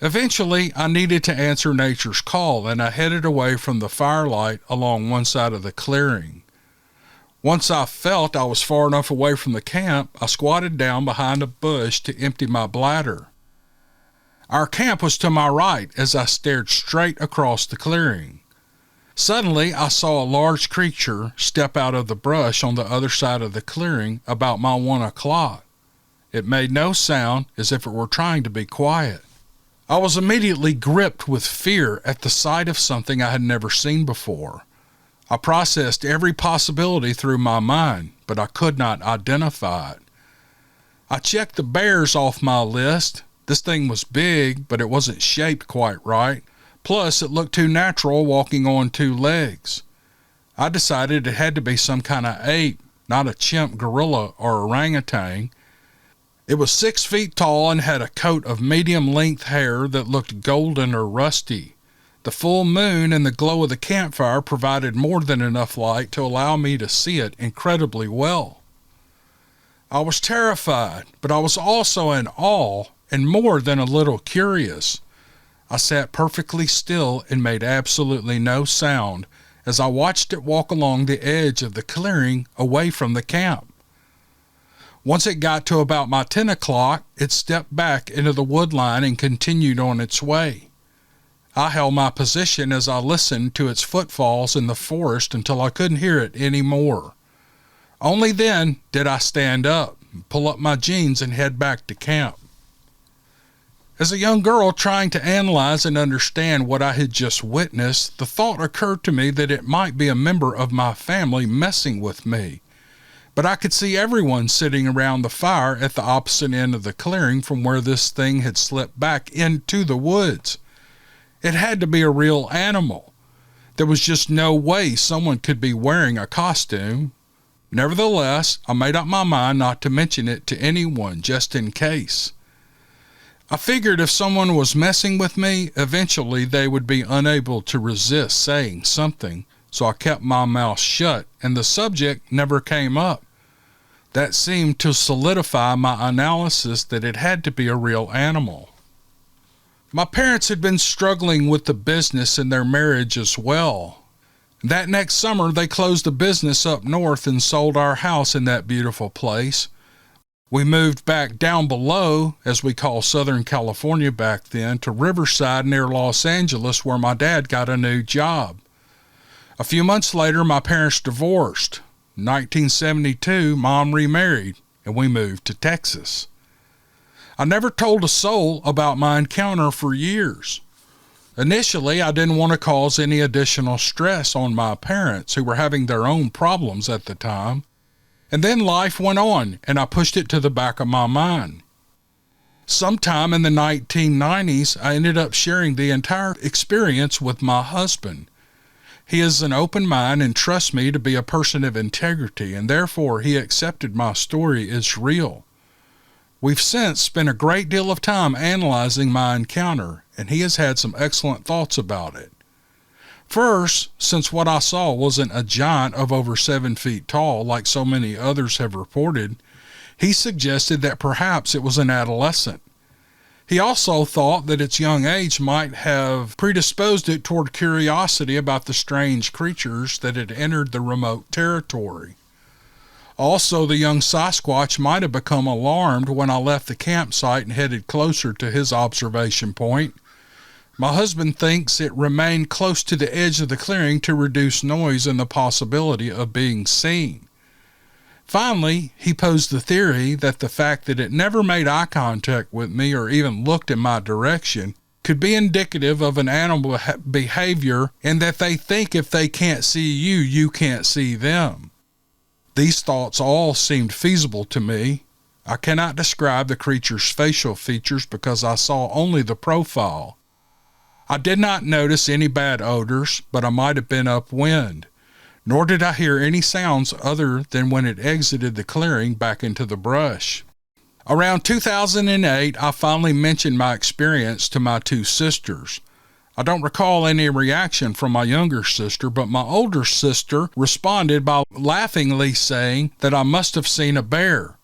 Eventually, I needed to answer nature's call, and I headed away from the firelight along one side of the clearing. Once I felt I was far enough away from the camp, I squatted down behind a bush to empty my bladder. Our camp was to my right as I stared straight across the clearing. Suddenly, I saw a large creature step out of the brush on the other side of the clearing about my 1 o'clock. It made no sound, as if it were trying to be quiet. I was immediately gripped with fear at the sight of something I had never seen before. I processed every possibility through my mind, but I could not identify it. I checked the bears off my list. This thing was big, but it wasn't shaped quite right. Plus, it looked too natural walking on 2 legs. I decided it had to be some kind of ape, not a chimp, gorilla, or orangutan. It was 6 feet tall and had a coat of medium-length hair that looked golden or rusty. The full moon and the glow of the campfire provided more than enough light to allow me to see it incredibly well. I was terrified, but I was also in awe and more than a little curious. I sat perfectly still and made absolutely no sound as I watched it walk along the edge of the clearing away from the camp. Once it got to about my 10 o'clock, it stepped back into the wood line and continued on its way. I held my position as I listened to its footfalls in the forest until I couldn't hear it any more. Only then did I stand up, pull up my jeans, and head back to camp. As a young girl trying to analyze and understand what I had just witnessed, the thought occurred to me that it might be a member of my family messing with me. But I could see everyone sitting around the fire at the opposite end of the clearing from where this thing had slipped back into the woods. It had to be a real animal. There was just no way someone could be wearing a costume. Nevertheless, I made up my mind not to mention it to anyone, just in case. I figured if someone was messing with me, eventually they would be unable to resist saying something, so I kept my mouth shut, and the subject never came up. That seemed to solidify my analysis that it had to be a real animal. My parents had been struggling with the business in their marriage as well. That next summer, they closed the business up north and sold our house in that beautiful place. We moved back down below, as we call Southern California back then, to Riverside near Los Angeles, where my dad got a new job. A few months later, my parents divorced. In 1972, Mom remarried, and we moved to Texas. I never told a soul about my encounter for years. Initially, I didn't want to cause any additional stress on my parents, who were having their own problems at the time. And then life went on, and I pushed it to the back of my mind. Sometime in the 1990s, I ended up sharing the entire experience with my husband. He is an open mind and trusts me to be a person of integrity, and therefore he accepted my story as real. We've since spent a great deal of time analyzing my encounter, and he has had some excellent thoughts about it. First, since what I saw wasn't a giant of over 7 feet tall like so many others have reported, he suggested that perhaps it was an adolescent. He also thought that its young age might have predisposed it toward curiosity about the strange creatures that had entered the remote territory. Also, the young Sasquatch might have become alarmed when I left the campsite and headed closer to his observation point. My husband thinks it remained close to the edge of the clearing to reduce noise and the possibility of being seen. Finally, he posed the theory that the fact that it never made eye contact with me or even looked in my direction could be indicative of an animal behavior, and that they think if they can't see you, you can't see them. These thoughts all seemed feasible to me. I cannot describe the creature's facial features because I saw only the profile. I did not notice any bad odors, but I might have been upwind. Nor did I hear any sounds other than when it exited the clearing back into the brush. Around 2008, I finally mentioned my experience to my 2 sisters. I don't recall any reaction from my younger sister, but my older sister responded by laughingly saying that I must have seen a bear.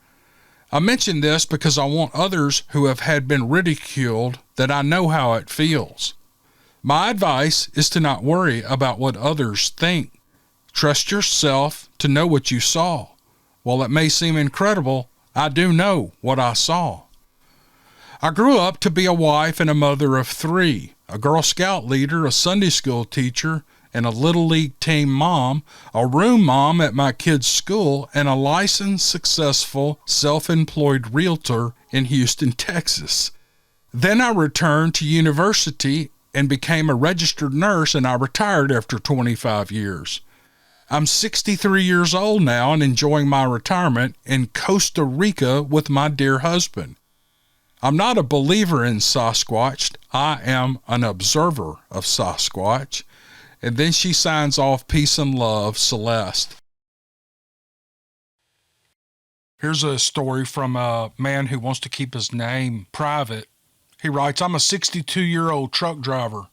I mention this because I want others who have been ridiculed that I know how it feels. My advice is to not worry about what others think. Trust yourself to know what you saw. While it may seem incredible, I do know what I saw. I grew up to be a wife and a mother of 3, a Girl Scout leader, a Sunday school teacher, and a Little League team mom, a room mom at my kids' school, and a licensed, successful, self-employed realtor in Houston, Texas. Then I returned to university and became a registered nurse, and I retired after 25 years. I'm 63 years old now and enjoying my retirement in Costa Rica with my dear husband. I'm not a believer in Sasquatch. I am an observer of Sasquatch. And then she signs off, peace and love, Celeste. Here's a story from a man who wants to keep his name private. He writes, I'm a 62-year-old truck driver.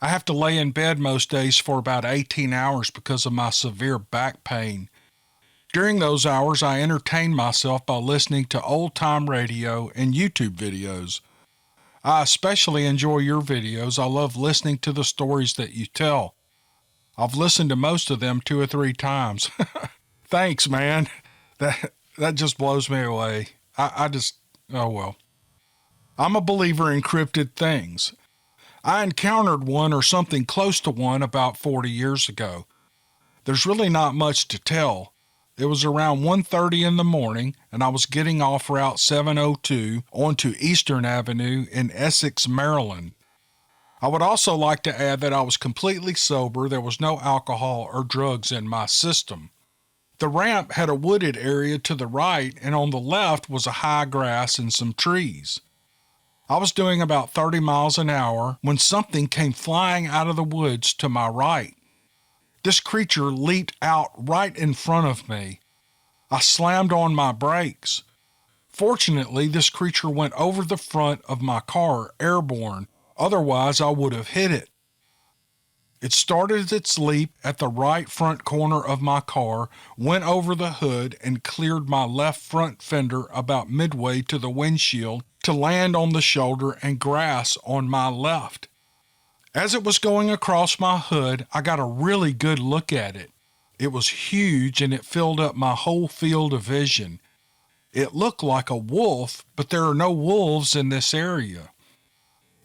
I have to lay in bed most days for about 18 hours because of my severe back pain. During those hours, I entertain myself by listening to old-time radio and YouTube videos. I especially enjoy your videos. I love listening to the stories that you tell. I've listened to most of them 2 or 3 times. Thanks, man. That just blows me away. Oh well. I'm a believer in cryptid things. I encountered one or something close to one about 40 years ago. There's really not much to tell. It was around 1:30 in the morning, and I was getting off Route 702 onto Eastern Avenue in Essex, Maryland. I would also like to add that I was completely sober. There was no alcohol or drugs in my system. The ramp had a wooded area to the right, and on the left was a high grass and some trees. I was doing about 30 miles an hour when something came flying out of the woods to my right. This creature leaped out right in front of me. I slammed on my brakes. Fortunately, this creature went over the front of my car airborne. Otherwise, I would have hit it. It started its leap at the right front corner of my car, went over the hood, and cleared my left front fender about midway to the windshield to land on the shoulder and grass on my left. As it was going across my hood, I got a really good look at it. It was huge and it filled up my whole field of vision. It looked like a wolf, but there are no wolves in this area.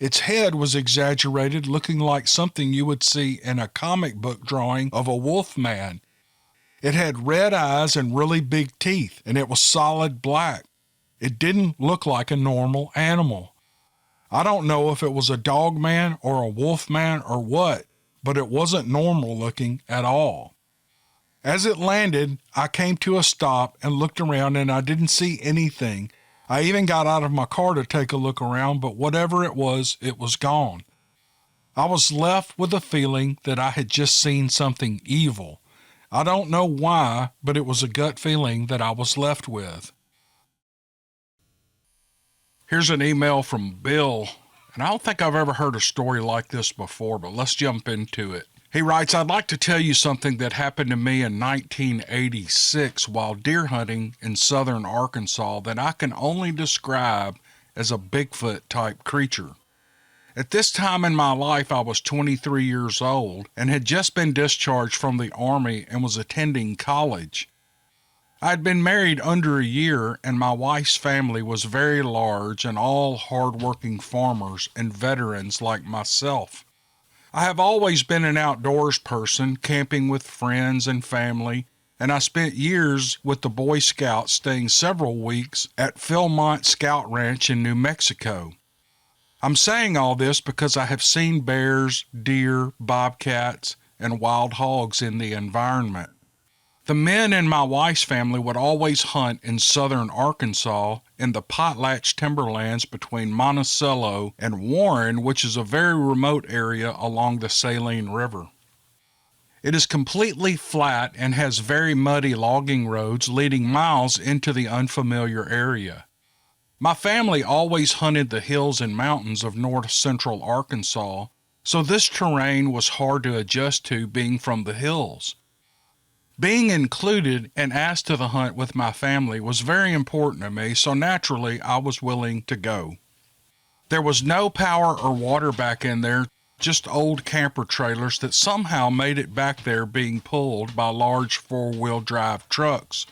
Its head was exaggerated, looking like something you would see in a comic book drawing of a Wolfman. It had red eyes and really big teeth, and it was solid black. It didn't look like a normal animal. I don't know if it was a dog man or a wolf man or what, but it wasn't normal looking at all. As it landed, I came to a stop and looked around, and I didn't see anything. I even got out of my car to take a look around, but whatever it was gone. I was left with a feeling that I had just seen something evil. I don't know why, but it was a gut feeling that I was left with. Here's an email from Bill, and I don't think I've ever heard a story like this before, but let's jump into it. He writes, I'd like to tell you something that happened to me in 1986 while deer hunting in southern Arkansas that I can only describe as a Bigfoot type creature. At this time in my life, I was 23 years old and had just been discharged from the Army and was attending college. I had been married under a year, and my wife's family was very large and all hard-working farmers and veterans like myself. I have always been an outdoors person, camping with friends and family, and I spent years with the Boy Scouts, staying several weeks at Philmont Scout Ranch in New Mexico. I'm saying all this because I have seen bears, deer, bobcats, and wild hogs in the environment. The men in my wife's family would always hunt in southern Arkansas in the potlatch timberlands between Monticello and Warren, which is a very remote area along the Saline River. It is completely flat and has very muddy logging roads leading miles into the unfamiliar area. My family always hunted the hills and mountains of north-central Arkansas, so this terrain was hard to adjust to being from the hills. Being included and asked to the hunt with my family was very important to me, so naturally I was willing to go. There was no power or water back in there, just old camper trailers that somehow made it back there being pulled by large four-wheel drive trucks.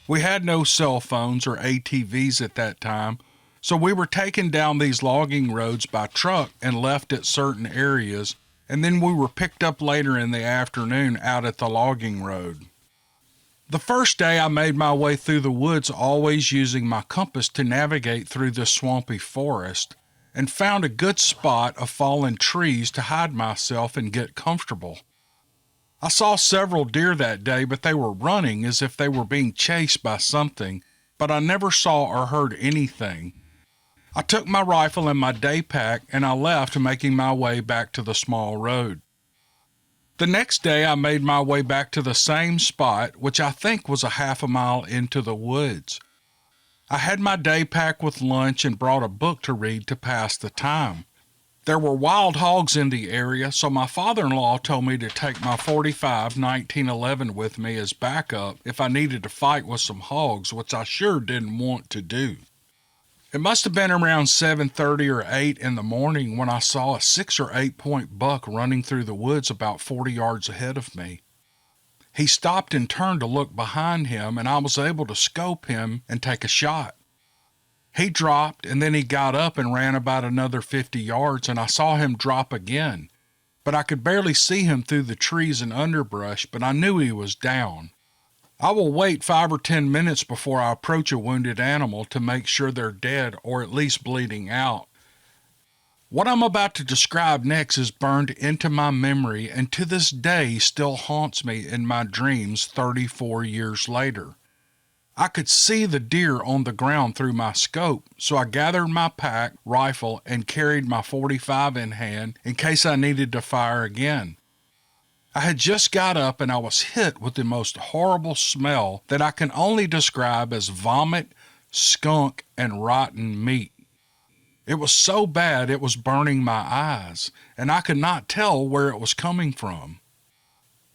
We had no cell phones or ATVs at that time, so we were taken down these logging roads by truck and left at certain areas, and then we were picked up later in the afternoon out at the logging road. The first day I made my way through the woods, always using my compass to navigate through this swampy forest, and found a good spot of fallen trees to hide myself and get comfortable. I saw several deer that day, but they were running as if they were being chased by something, but I never saw or heard anything. I took my rifle and my day pack and I left, making my way back to the small road. The next day I made my way back to the same spot, which I think was a half a mile into the woods. I had my day pack with lunch and brought a book to read to pass the time. There were wild hogs in the area, so my father-in-law told me to take my .45 1911 with me as backup if I needed to fight with some hogs, which I sure didn't want to do. It must have been around 7:30 or 8 in the morning when I saw a 6 or 8 point buck running through the woods about 40 yards ahead of me. He stopped and turned to look behind him, and I was able to scope him and take a shot. He dropped, and then he got up and ran about another 50 yards, and I saw him drop again. But I could barely see him through the trees and underbrush, but I knew he was down. I will wait 5 or 10 minutes before I approach a wounded animal to make sure they're dead or at least bleeding out. What I'm about to describe next is burned into my memory and to this day still haunts me in my dreams 34 years later. I could see the deer on the ground through my scope, so I gathered my pack, rifle, and carried my .45 in hand in case I needed to fire again. I had just got up and I was hit with the most horrible smell that I can only describe as vomit, skunk, and rotten meat. It was so bad it was burning my eyes, and I could not tell where it was coming from.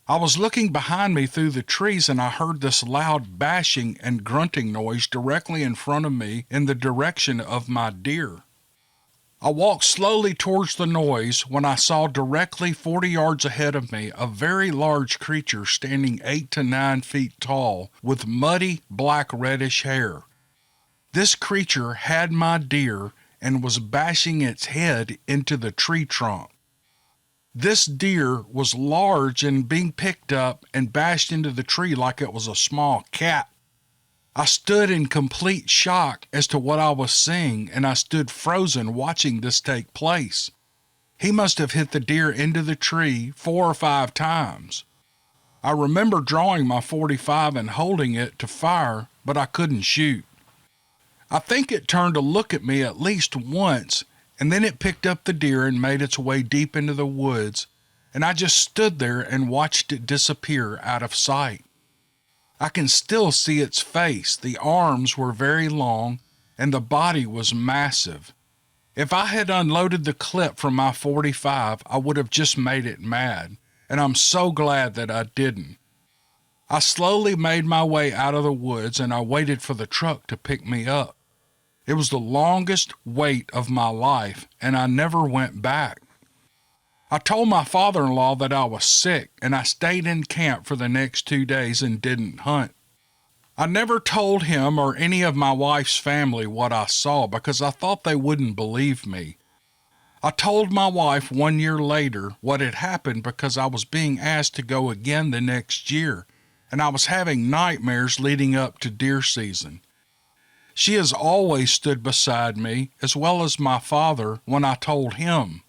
I was looking behind me through the trees and I heard this loud bashing and grunting noise directly in front of me in the direction of my deer. I walked slowly towards the noise when I saw directly 40 yards ahead of me a very large creature standing 8 to 9 feet tall with muddy black reddish hair. This creature had my deer and was bashing its head into the tree trunk. This deer was large and being picked up and bashed into the tree like it was a small cat. I stood in complete shock as to what I was seeing, and I stood frozen watching this take place. He must have hit the deer into the tree 4 or 5 times. I remember drawing my .45 and holding it to fire, but I couldn't shoot. I think it turned to look at me at least once, and then it picked up the deer and made its way deep into the woods, and I just stood there and watched it disappear out of sight. I can still see its face. The arms were very long, and the body was massive. If I had unloaded the clip from my .45, I would have just made it mad, and I'm so glad that I didn't. I slowly made my way out of the woods, and I waited for the truck to pick me up. It was the longest wait of my life, and I never went back. I told my father-in-law that I was sick, and I stayed in camp for the next 2 days and didn't hunt. I never told him or any of my wife's family what I saw because I thought they wouldn't believe me. I told my wife 1 year later what had happened because I was being asked to go again the next year, and I was having nightmares leading up to deer season. She has always stood beside me, as well as my father, when I told him.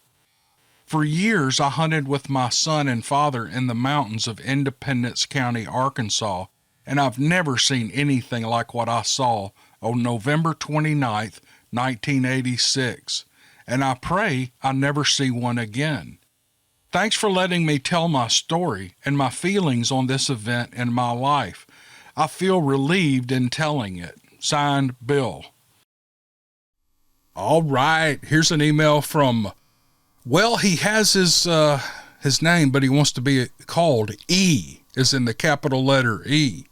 For years, I hunted with my son and father in the mountains of Independence County, Arkansas, and I've never seen anything like what I saw on November 29th, 1986, and I pray I never see one again. Thanks for letting me tell my story and my feelings on this event in my life. I feel relieved in telling it. Signed, Bill. All right, here's an email from, well, he has his name, but he wants to be called E. is in the capital letter E.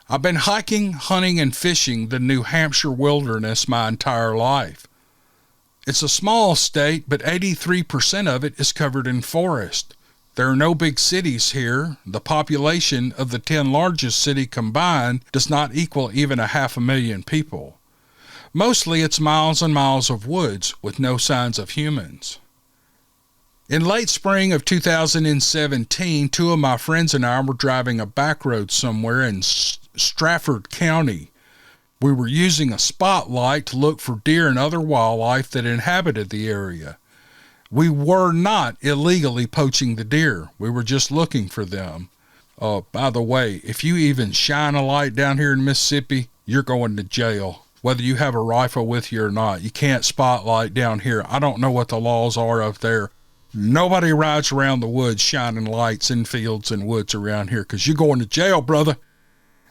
I've been hiking, hunting, and fishing the New Hampshire wilderness my entire life. It's a small state, but 83% of it is covered in forest. There are no big cities here. The population of the 10 largest cities combined does not equal even 500,000 people. Mostly it's miles and miles of woods with no signs of humans. In late spring of 2017, two of my friends and I were driving a back road somewhere in Strafford County. We were using a spotlight to look for deer and other wildlife that inhabited the area. We were not illegally poaching the deer. We were just looking for them. By the way, if you even shine a light down here in Mississippi, you're going to jail. Whether you have a rifle with you or not, you can't spotlight down here. I don't know what the laws are up there. Nobody rides around the woods shining lights in fields and woods around here because you're going to jail, brother.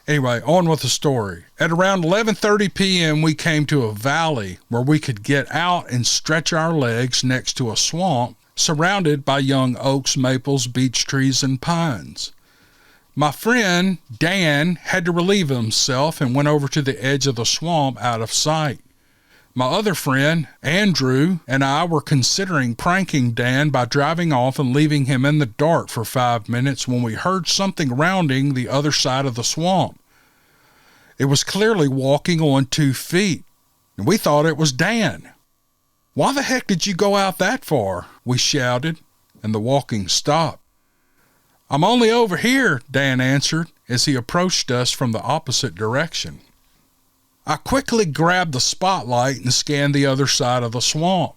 Anyway, on with the story. At around 11:30 p.m., we came to a valley where we could get out and stretch our legs next to a swamp surrounded by young oaks, maples, beech trees, and pines. My friend, Dan, had to relieve himself and went over to the edge of the swamp out of sight. My other friend, Andrew, and I were considering pranking Dan by driving off and leaving him in the dark for 5 minutes when we heard something rounding the other side of the swamp. It was clearly walking on 2 feet, and we thought it was Dan. "Why the heck did you go out that far?" we shouted, and the walking stopped. "I'm only over here," Dan answered as he approached us from the opposite direction. I quickly grabbed the spotlight and scanned the other side of the swamp.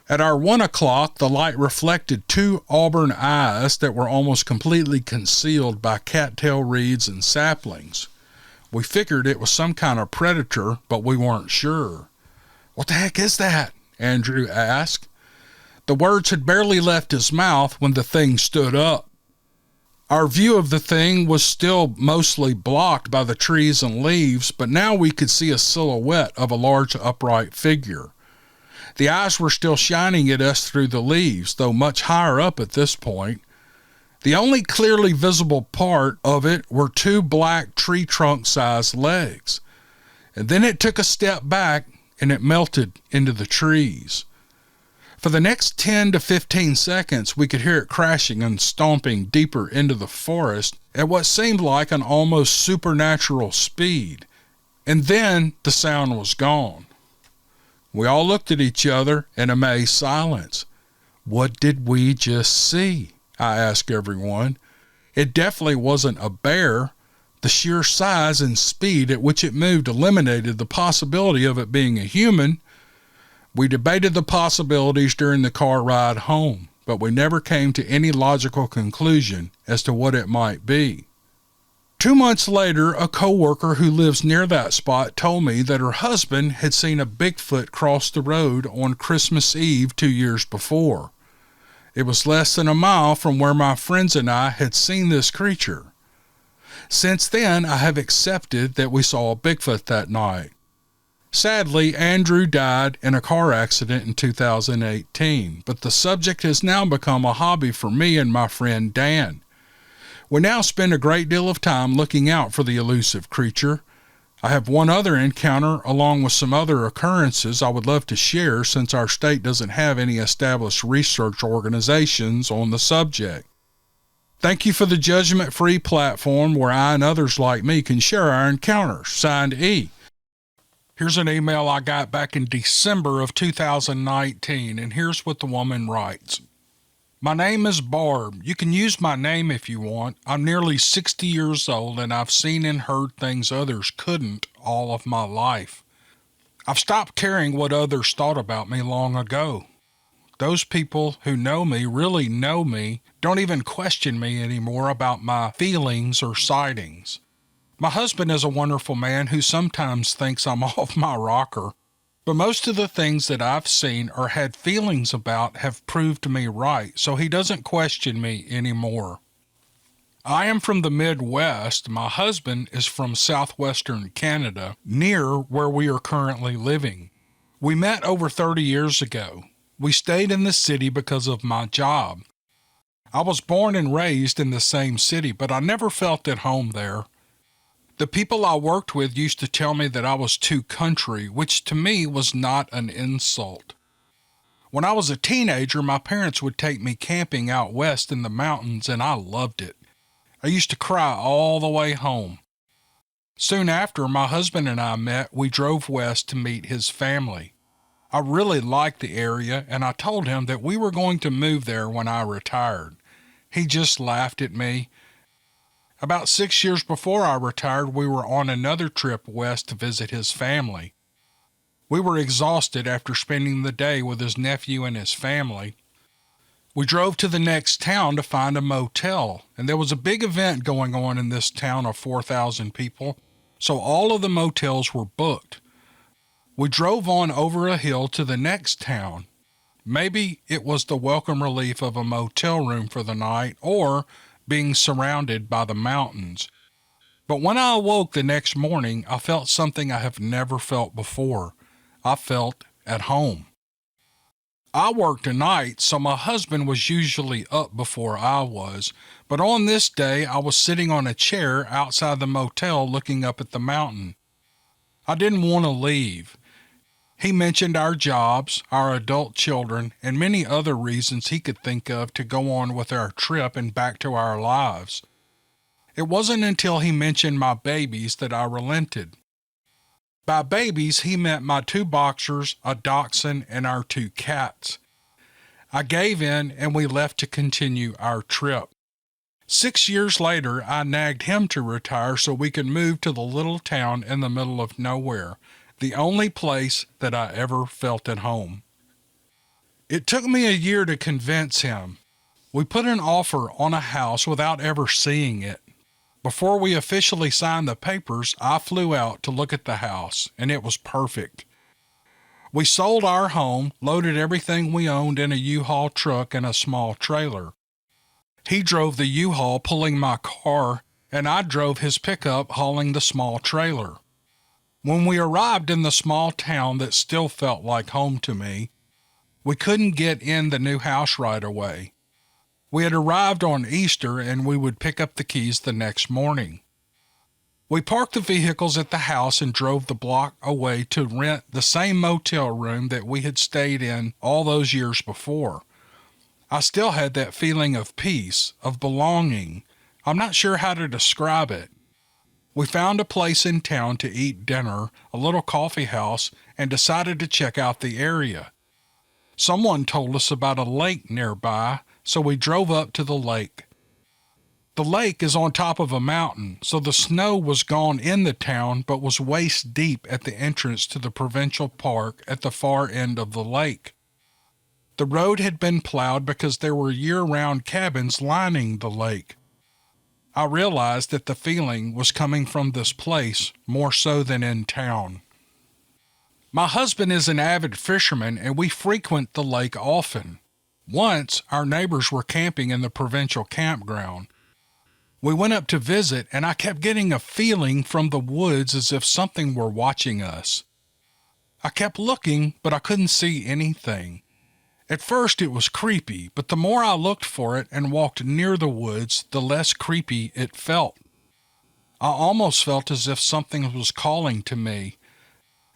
At our 1 o'clock, the light reflected 2 auburn eyes that were almost completely concealed by cattail reeds and saplings. We figured it was some kind of predator, but we weren't sure. "What the heck is that?" Andrew asked. The words had barely left his mouth when the thing stood up. Our view of the thing was still mostly blocked by the trees and leaves, but now we could see a silhouette of a large upright figure. The eyes were still shining at us through the leaves, though much higher up at this point. The only clearly visible part of it were 2 black tree trunk-sized legs. And then it took a step back and it melted into the trees. For the next 10 to 15 seconds, we could hear it crashing and stomping deeper into the forest at what seemed like an almost supernatural speed. And then the sound was gone. We all looked at each other in amazed silence. "What did we just see?" I asked everyone. It definitely wasn't a bear. The sheer size and speed at which it moved eliminated the possibility of it being a human. We debated the possibilities during the car ride home, but we never came to any logical conclusion as to what it might be. 2 months later, a coworker who lives near that spot told me that her husband had seen a Bigfoot cross the road on Christmas Eve 2 years before. It was less than a mile from where my friends and I had seen this creature. Since then, I have accepted that we saw a Bigfoot that night. Sadly, Andrew died in a car accident in 2018, but the subject has now become a hobby for me and my friend Dan. We now spend a great deal of time looking out for the elusive creature. I have one other encounter along with some other occurrences I would love to share since our state doesn't have any established research organizations on the subject. Thank you for the judgment-free platform where I and others like me can share our encounters. Signed, E. Here's an email I got back in December of 2019, and here's what the woman writes. "My name is Barb. You can use my name if you want. I'm nearly 60 years old, and I've seen and heard things others couldn't all of my life. I've stopped caring what others thought about me long ago. Those people who know me really know me, don't even question me anymore about my feelings or sightings. My husband is a wonderful man who sometimes thinks I'm off my rocker, but most of the things that I've seen or had feelings about have proved me right, so he doesn't question me anymore. I am from the Midwest. My husband is from southwestern Canada, near where we are currently living. We met over 30 years ago. We stayed in the city because of my job. I was born and raised in the same city, but I never felt at home there. The people I worked with used to tell me that I was too country, which to me was not an insult. When I was a teenager, my parents would take me camping out west in the mountains, and I loved it. I used to cry all the way home. Soon after my husband and I met, we drove west to meet his family. I really liked the area, and I told him that we were going to move there when I retired. He just laughed at me. About 6 years before I retired, we were on another trip west to visit his family. We were exhausted after spending the day with his nephew and his family. We drove to the next town to find a motel, and there was a big event going on in this town of 4,000 people, so all of the motels were booked. We drove on over a hill to the next town. Maybe it was the welcome relief of a motel room for the night or being surrounded by the mountains. But when I awoke the next morning, I felt something I have never felt before. I felt at home. I worked a night, so my husband was usually up before I was, but on this day I was sitting on a chair outside the motel looking up at the mountain. I didn't want to leave. He mentioned our jobs, our adult children, and many other reasons he could think of to go on with our trip and back to our lives. It wasn't until he mentioned my babies that I relented. By babies, he meant my 2 boxers, a dachshund, and our 2 cats. I gave in and we left to continue our trip. 6 years later, I nagged him to retire so we could move to the little town in the middle of nowhere, the only place that I ever felt at home. It took me a year to convince him. We put an offer on a house without ever seeing it. Before we officially signed the papers, I flew out to look at the house, and it was perfect. We sold our home, loaded everything we owned in a U-Haul truck and a small trailer. He drove the U-Haul pulling my car, and I drove his pickup hauling the small trailer. When we arrived in the small town that still felt like home to me, we couldn't get in the new house right away. We had arrived on Easter and we would pick up the keys the next morning. We parked the vehicles at the house and drove the block away to rent the same motel room that we had stayed in all those years before. I still had that feeling of peace, of belonging. I'm not sure how to describe it. We found a place in town to eat dinner, a little coffee house, and decided to check out the area. Someone told us about a lake nearby, so we drove up to the lake. The lake is on top of a mountain, so the snow was gone in the town but was waist deep at the entrance to the provincial park at the far end of the lake. The road had been plowed because there were year-round cabins lining the lake. I realized that the feeling was coming from this place more so than in town. My husband is an avid fisherman and we frequent the lake often. Once, our neighbors were camping in the provincial campground. We went up to visit, and I kept getting a feeling from the woods as if something were watching us. I kept looking, but I couldn't see anything. At first it was creepy, but the more I looked for it and walked near the woods, the less creepy it felt. I almost felt as if something was calling to me.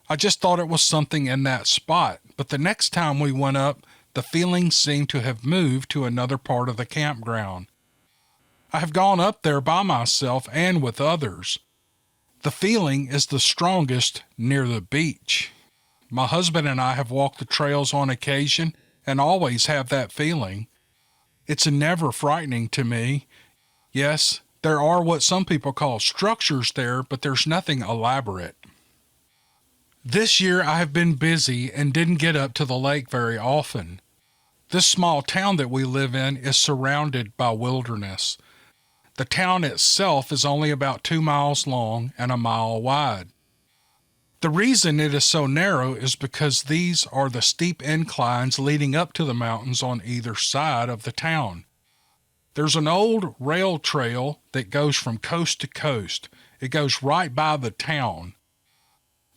I just thought it was something in that spot, but the next time we went up, the feeling seemed to have moved to another part of the campground. I have gone up there by myself and with others. The feeling is the strongest near the beach. My husband and I have walked the trails on occasion and always have that feeling. It's never frightening to me. Yes, there are what some people call structures there, but there's nothing elaborate. This year I have been busy and didn't get up to the lake very often. This small town that we live in is surrounded by wilderness. The town itself is only about 2 miles long and a mile wide. The reason it is so narrow is because these are the steep inclines leading up to the mountains on either side of the town. There's an old rail trail that goes from coast to coast. It goes right by the town.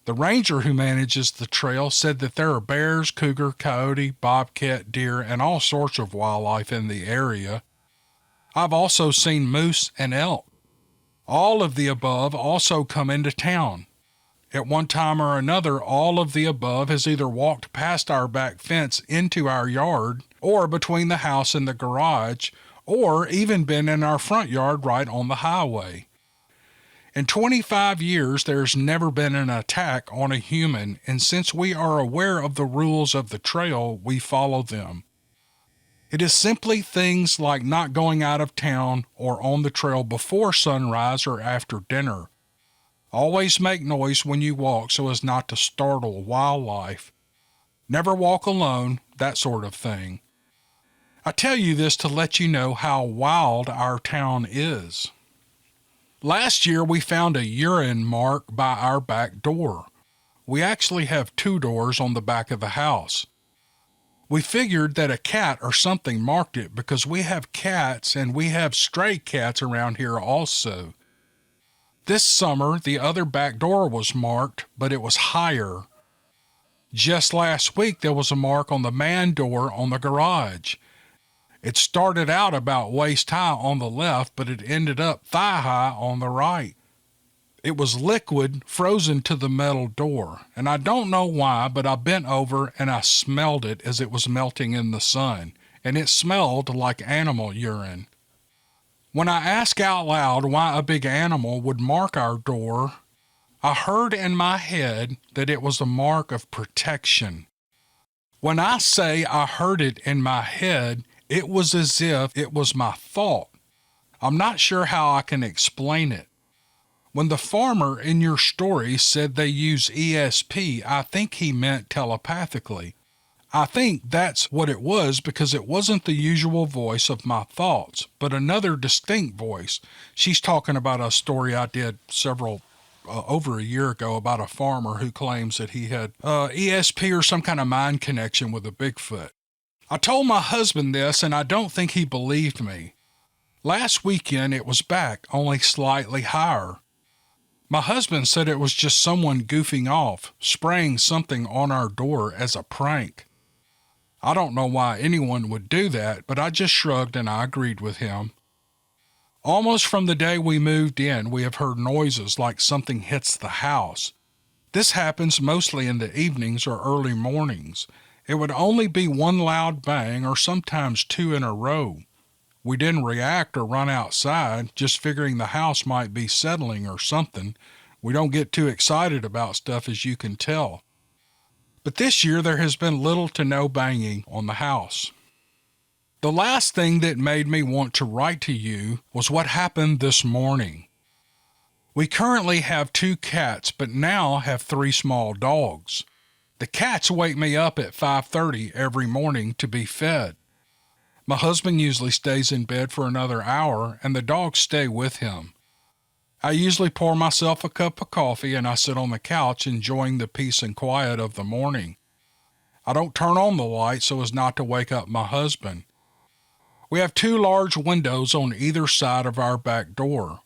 The ranger who manages the trail said that there are bears, cougar, coyote, bobcat, deer, and all sorts of wildlife in the area. I've also seen moose and elk. All of the above also come into town. At one time or another, all of the above has either walked past our back fence into our yard, or between the house and the garage, or even been in our front yard right on the highway. In 25 years, there's never been an attack on a human, and since we are aware of the rules of the trail, we follow them. It is simply things like not going out of town or on the trail before sunrise or after dinner. Always make noise when you walk so as not to startle wildlife. Never walk alone, that sort of thing. I tell you this to let you know how wild our town is. Last year we found a urine mark by our back door. We actually have 2 doors on the back of the house. We figured that a cat or something marked it because we have cats and we have stray cats around here also. This summer, the other back door was marked, but it was higher. Just last week, there was a mark on the man door on the garage. It started out about waist high on the left, but it ended up thigh high on the right. It was liquid frozen to the metal door, and I don't know why, but I bent over and I smelled it as it was melting in the sun, and it smelled like animal urine. When I asked out loud why a big animal would mark our door, I heard in my head that it was a mark of protection. When I say I heard it in my head, it was as if it was my thought. I'm not sure how I can explain it. When the farmer in your story said they use ESP, I think he meant telepathically. I think that's what it was because it wasn't the usual voice of my thoughts, but another distinct voice. She's talking about a story I did over a year ago about a farmer who claims that he had ESP or some kind of mind connection with a Bigfoot. I told my husband this and I don't think he believed me. Last weekend it was back, only slightly higher. My husband said it was just someone goofing off, spraying something on our door as a prank. I don't know why anyone would do that, but I just shrugged and I agreed with him. Almost from the day we moved in, we have heard noises like something hits the house. This happens mostly in the evenings or early mornings. It would only be one loud bang or sometimes 2 in a row. We didn't react or run outside, just figuring the house might be settling or something. We don't get too excited about stuff, as you can tell. But this year there has been little to no banging on the house. The last thing that made me want to write to you was what happened this morning. We currently have 2 cats, but now have 3 small dogs. The cats wake me up at 5:30 every morning to be fed. My husband usually stays in bed for another hour, and the dogs stay with him. I usually pour myself a cup of coffee and I sit on the couch enjoying the peace and quiet of the morning. I don't turn on the light so as not to wake up my husband. We have 2 large windows on either side of our back door.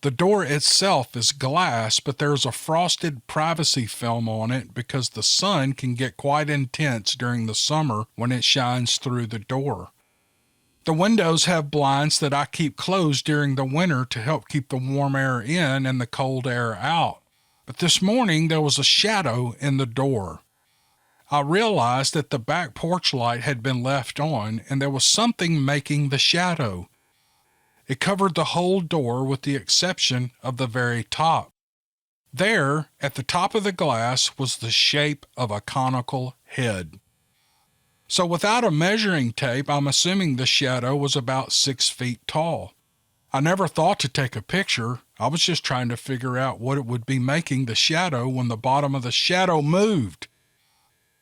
The door itself is glass, but there's a frosted privacy film on it because the sun can get quite intense during the summer when it shines through the door. The windows have blinds that I keep closed during the winter to help keep the warm air in and the cold air out. But this morning there was a shadow in the door. I realized that the back porch light had been left on and there was something making the shadow. It covered the whole door with the exception of the very top. There, at the top of the glass, was the shape of a conical head. So without a measuring tape, I'm assuming the shadow was about 6 feet tall. I never thought to take a picture. I was just trying to figure out what it would be making the shadow when the bottom of the shadow moved.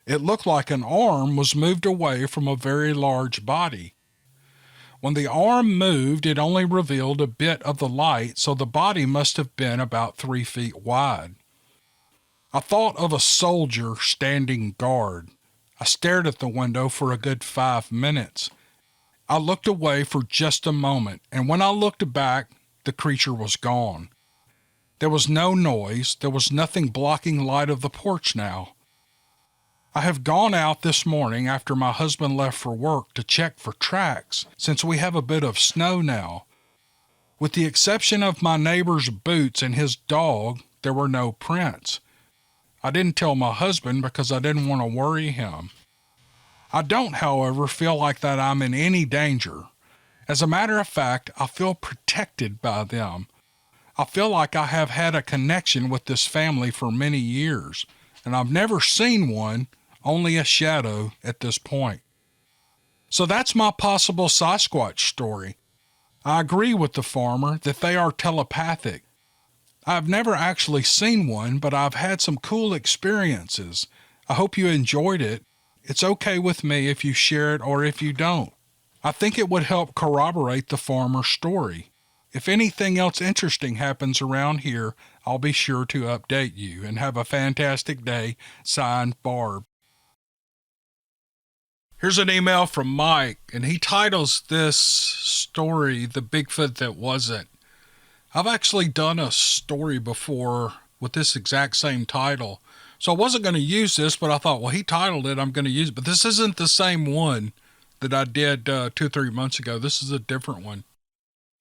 It looked like an arm was moved away from a very large body. When the arm moved, it only revealed a bit of the light, so the body must have been about 3 feet wide. I thought of a soldier standing guard. I stared at the window for a good 5 minutes. I looked away for just a moment, and when I looked back, the creature was gone. There was no noise. There was nothing blocking light of the porch now. I have gone out this morning after my husband left for work to check for tracks, since we have a bit of snow now. With the exception of my neighbor's boots and his dog, there were no prints. I didn't tell my husband because I didn't want to worry him. I don't, however, feel like that I'm in any danger. As a matter of fact, I feel protected by them. I feel like I have had a connection with this family for many years, and I've never seen one, only a shadow at this point. So that's my possible Sasquatch story. I agree with the farmer that they are telepathic. I've never actually seen one, but I've had some cool experiences. I hope you enjoyed it. It's okay with me if you share it or if you don't. I think it would help corroborate the farmer's story. If anything else interesting happens around here, I'll be sure to update you. And have a fantastic day. Signed, Barb. Here's an email from Mike, and he titles this story, The Bigfoot That Wasn't. I've actually done a story before with this exact same title. So I wasn't going to use this, but I thought, well, he titled it, I'm going to use it. But this isn't the same one that I did 2 or 3 months ago. This is a different one.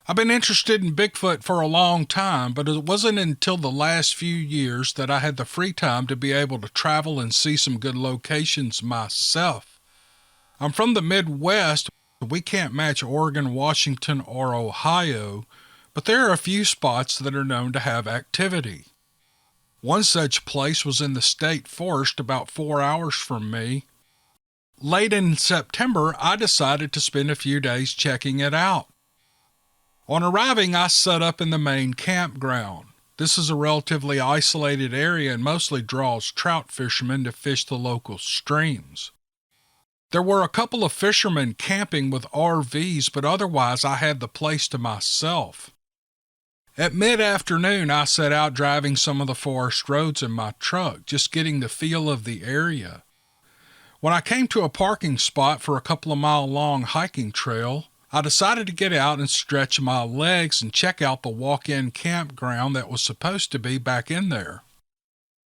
I've been interested in Bigfoot for a long time, but it wasn't until the last few years that I had the free time to be able to travel and see some good locations myself. I'm from the Midwest. We can't match Oregon, Washington, or Ohio, but there are a few spots that are known to have activity. One such place was in the state forest about 4 hours from me. Late in September, I decided to spend a few days checking it out. On arriving, I set up in the main campground. This is a relatively isolated area and mostly draws trout fishermen to fish the local streams. There were a couple of fishermen camping with RVs, but otherwise I had the place to myself. At mid-afternoon, I set out driving some of the forest roads in my truck, just getting the feel of the area. When I came to a parking spot for a couple of mile-long hiking trail, I decided to get out and stretch my legs and check out the walk-in campground that was supposed to be back in there.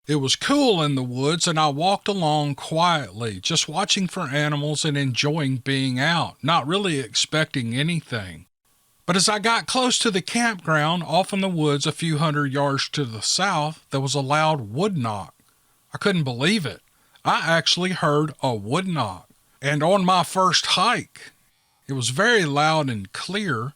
It was cool in the woods, and I walked along quietly, just watching for animals and enjoying being out, not really expecting anything. But as I got close to the campground, off in the woods a few hundred yards to the south, there was a loud wood knock. I couldn't believe it. I actually heard a wood knock, and on my first hike. It was very loud and clear.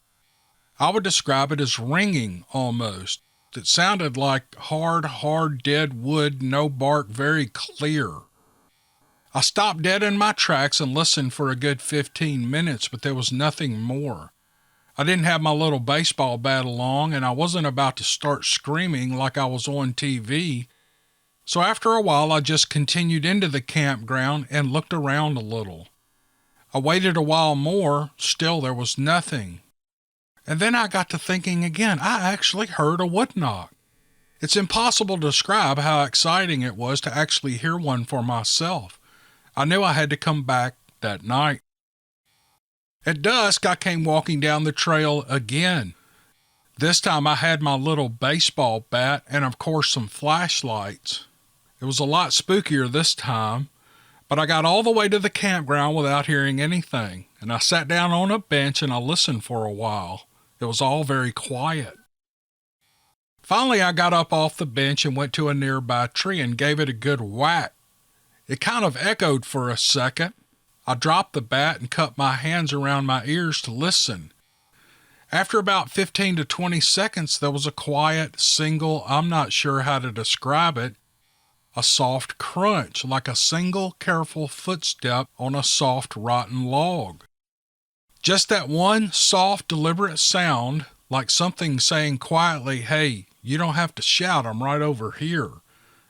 I would describe it as ringing almost. It sounded like hard, dead wood, no bark, very clear. I stopped dead in my tracks and listened for a good 15 minutes, but there was nothing more. I didn't have my little baseball bat along, and I wasn't about to start screaming like I was on TV. So after a while, I just continued into the campground and looked around a little. I waited a while more, still there was nothing. And then I got to thinking again, I actually heard a wood knock. It's impossible to describe how exciting it was to actually hear one for myself. I knew I had to come back that night. At dusk, I came walking down the trail again. This time I had my little baseball bat and of course some flashlights. It was a lot spookier this time, but I got all the way to the campground without hearing anything, and I sat down on a bench and I listened for a while. It was all very quiet. Finally, I got up off the bench and went to a nearby tree and gave it a good whack. It kind of echoed for a second. I dropped the bat and cupped my hands around my ears to listen. After about 15 to 20 seconds, there was a quiet, single, I'm not sure how to describe it, a soft crunch, like a single careful footstep on a soft, rotten log. Just that one soft, deliberate sound, like something saying quietly, hey, you don't have to shout, I'm right over here.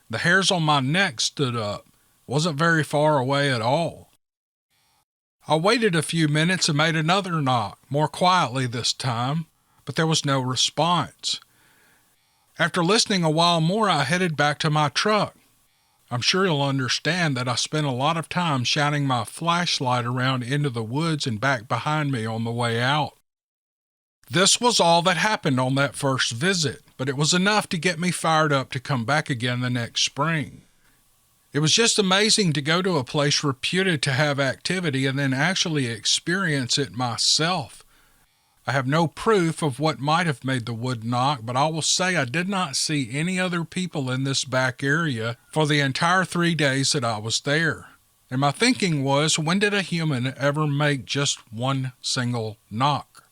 The hairs on my neck stood up. Wasn't very far away at all. I waited a few minutes and made another knock, more quietly this time, but there was no response. After listening a while more, I headed back to my truck. I'm sure you'll understand that I spent a lot of time shining my flashlight around into the woods and back behind me on the way out. This was all that happened on that first visit, but it was enough to get me fired up to come back again the next spring. It was just amazing to go to a place reputed to have activity and then actually experience it myself. I have no proof of what might have made the wood knock, but I will say I did not see any other people in this back area for the entire 3 days that I was there. And my thinking was, when did a human ever make just one single knock?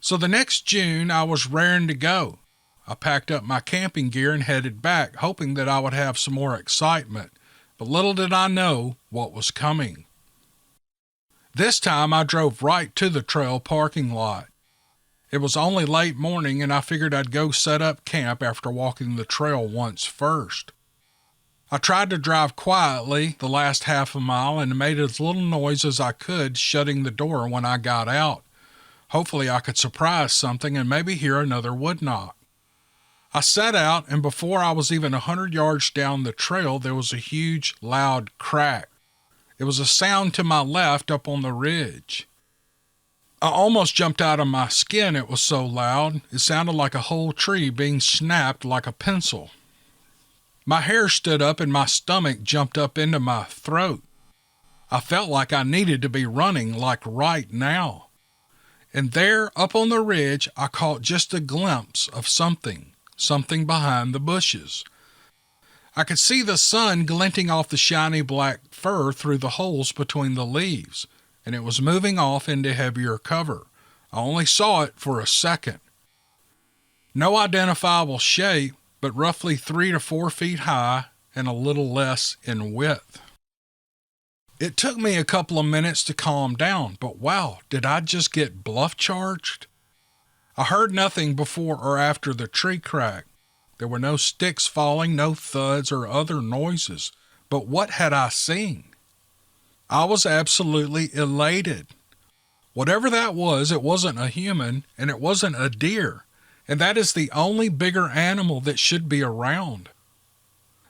So the next June, I was raring to go. I packed up my camping gear and headed back, hoping that I would have some more excitement. But little did I know what was coming. This time I drove right to the trail parking lot. It was only late morning and I figured I'd go set up camp after walking the trail once first. I tried to drive quietly the last half a mile and made as little noise as I could shutting the door when I got out. Hopefully I could surprise something and maybe hear another wood knock. I set out and before I was even 100 yards down the trail there was a huge loud crack. It was a sound to my left up on the ridge. I almost jumped out of my skin, it was so loud. It sounded like a whole tree being snapped like a pencil. My hair stood up and my stomach jumped up into my throat. I felt like I needed to be running, like right now. And there, up on the ridge, I caught just a glimpse of something behind the bushes. I could see the sun glinting off the shiny black fur through the holes between the leaves, and it was moving off into heavier cover. I only saw it for a second. No identifiable shape, but roughly 3 to 4 feet high and a little less in width. It took me a couple of minutes to calm down, but wow, did I just get bluff charged? I heard nothing before or after the tree crack. There were no sticks falling, no thuds or other noises. But what had I seen? I was absolutely elated. Whatever that was, it wasn't a human and it wasn't a deer. And that is the only bigger animal that should be around.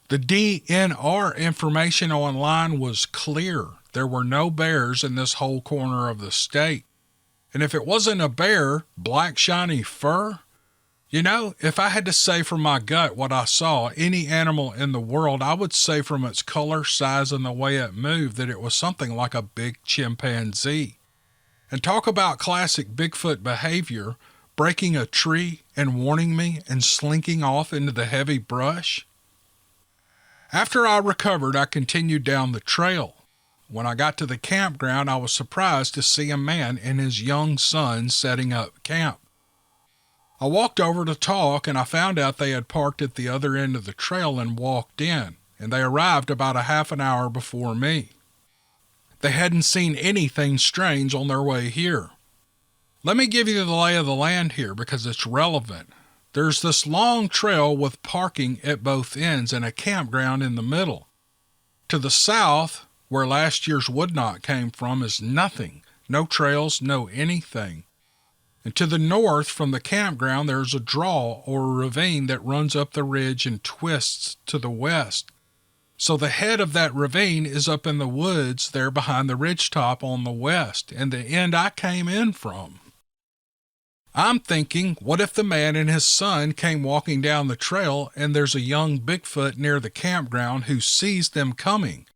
The DNR information online was clear. There were no bears in this whole corner of the state. And if it wasn't a bear, black shiny fur? You know, if I had to say from my gut what I saw, any animal in the world, I would say from its color, size, and the way it moved that it was something like a big chimpanzee. And talk about classic Bigfoot behavior, breaking a tree and warning me and slinking off into the heavy brush. After I recovered, I continued down the trail. When I got to the campground, I was surprised to see a man and his young son setting up camp. I walked over to talk and I found out they had parked at the other end of the trail and walked in, and they arrived about a half an hour before me. They hadn't seen anything strange on their way here. Let me give you the lay of the land here because it's relevant. There's this long trail with parking at both ends and a campground in the middle. To the south, where last year's wood knot came from, is nothing. No trails, no anything. And to the north from the campground, there's a draw or a ravine that runs up the ridge and twists to the west. So the head of that ravine is up in the woods there behind the ridgetop on the west, and the end I came in from. I'm thinking, what if the man and his son came walking down the trail and there's a young Bigfoot near the campground who sees them coming?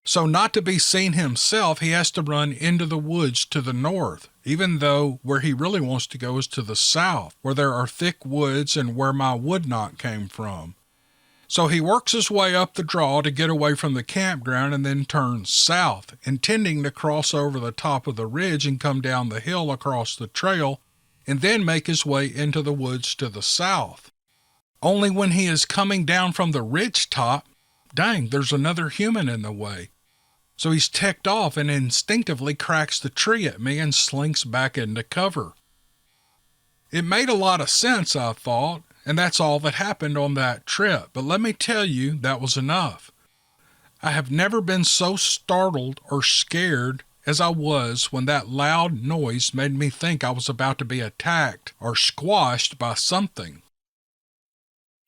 So not to be seen himself, he has to run into the woods to the north, even though where he really wants to go is to the south, where there are thick woods and where my wood knot came from. So he works his way up the draw to get away from the campground and then turns south, intending to cross over the top of the ridge and come down the hill across the trail and then make his way into the woods to the south. Only when he is coming down from the ridge top, dang, there's another human in the way. So he's ticked off and instinctively cracks the tree at me and slinks back into cover. It made a lot of sense, I thought, and that's all that happened on that trip. But let me tell you, that was enough. I have never been so startled or scared as I was when that loud noise made me think I was about to be attacked or squashed by something.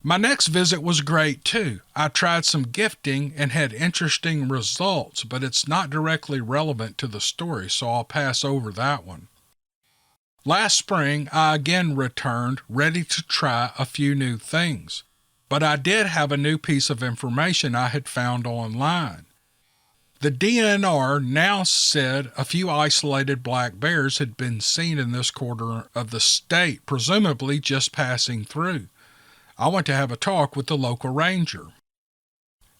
My next visit was great too. I tried some gifting and had interesting results, but it's not directly relevant to the story, so I'll pass over that one. Last spring, I again returned, ready to try a few new things. but I did have a new piece of information I had found online. The DNR now said a few isolated black bears had been seen in this quarter of the state, presumably just passing through. I went to have a talk with the local ranger.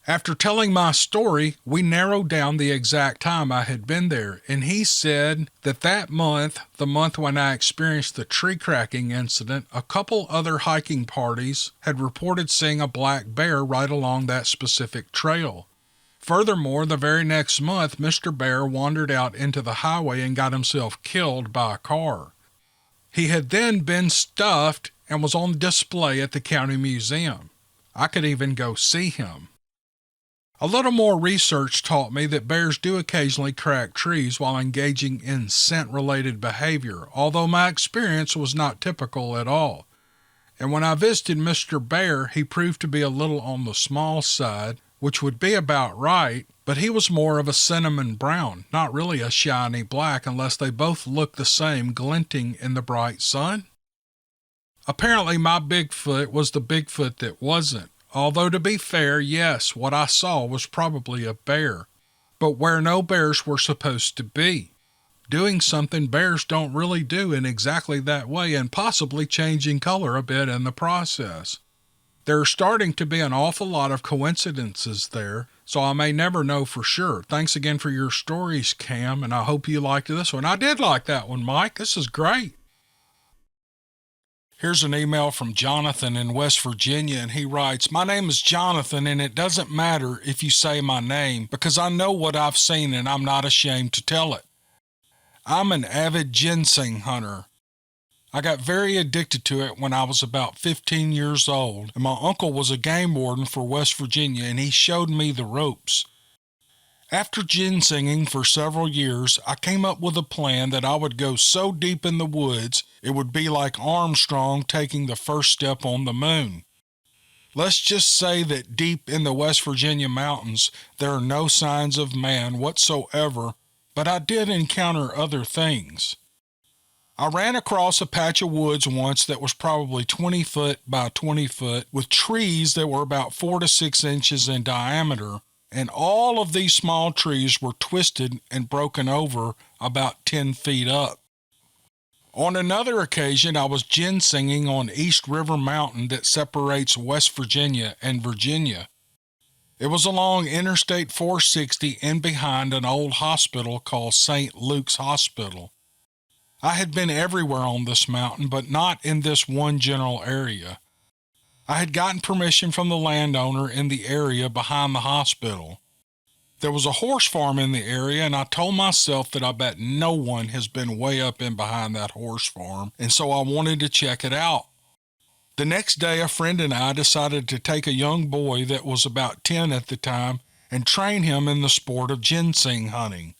After telling my story, we narrowed down the exact time I had been there, and he said that that month, the month when I experienced the tree cracking incident, a couple other hiking parties had reported seeing a black bear right along that specific trail. Furthermore, the very next month, Mr. Bear wandered out into the highway and got himself killed by a car. He had then been stuffed and was on display at the county museum. I could even go see him. A little more research taught me that bears do occasionally crack trees while engaging in scent-related behavior, although my experience was not typical at all. And when I visited Mr. Bear, he proved to be a little on the small side, which would be about right, but he was more of a cinnamon brown, not really a shiny black unless they both looked the same glinting in the bright sun. Apparently my Bigfoot was the Bigfoot that wasn't, although to be fair, yes, what I saw was probably a bear, but where no bears were supposed to be. Doing something bears don't really do in exactly that way and possibly changing color a bit in the process. There are starting to be an awful lot of coincidences there, so I may never know for sure. Thanks again for your stories, Cam, and I hope you liked this one. I did like that one, Mike. This is great. Here's an email from Jonathan in West Virginia, and he writes, "My name is Jonathan, and it doesn't matter if you say my name because I know what I've seen and I'm not ashamed to tell it. I'm an avid ginseng hunter. I got very addicted to it when I was about 15 years old, and my uncle was a game warden for West Virginia, and he showed me the ropes. After ginsenging for several years, I came up with a plan that I would go so deep in the woods it would be like Armstrong taking the first step on the moon. Let's just say that deep in the West Virginia mountains there are no signs of man whatsoever, but I did encounter other things. I ran across a patch of woods once that was probably 20 foot by 20 foot with trees that were about 4 to 6 inches in diameter, and all of these small trees were twisted and broken over about 10 feet up. On another occasion, I was ginsenging on East River Mountain that separates West Virginia and Virginia. It was along Interstate 460 and behind an old hospital called St. Luke's Hospital. I had been everywhere on this mountain, but not in this one general area. I had gotten permission from the landowner in the area behind the hospital. There was a horse farm in the area, and I told myself that I bet no one has been way up in behind that horse farm, and so I wanted to check it out. The next day, a friend and I decided to take a young boy that was about 10 at the time and train him in the sport of ginseng hunting.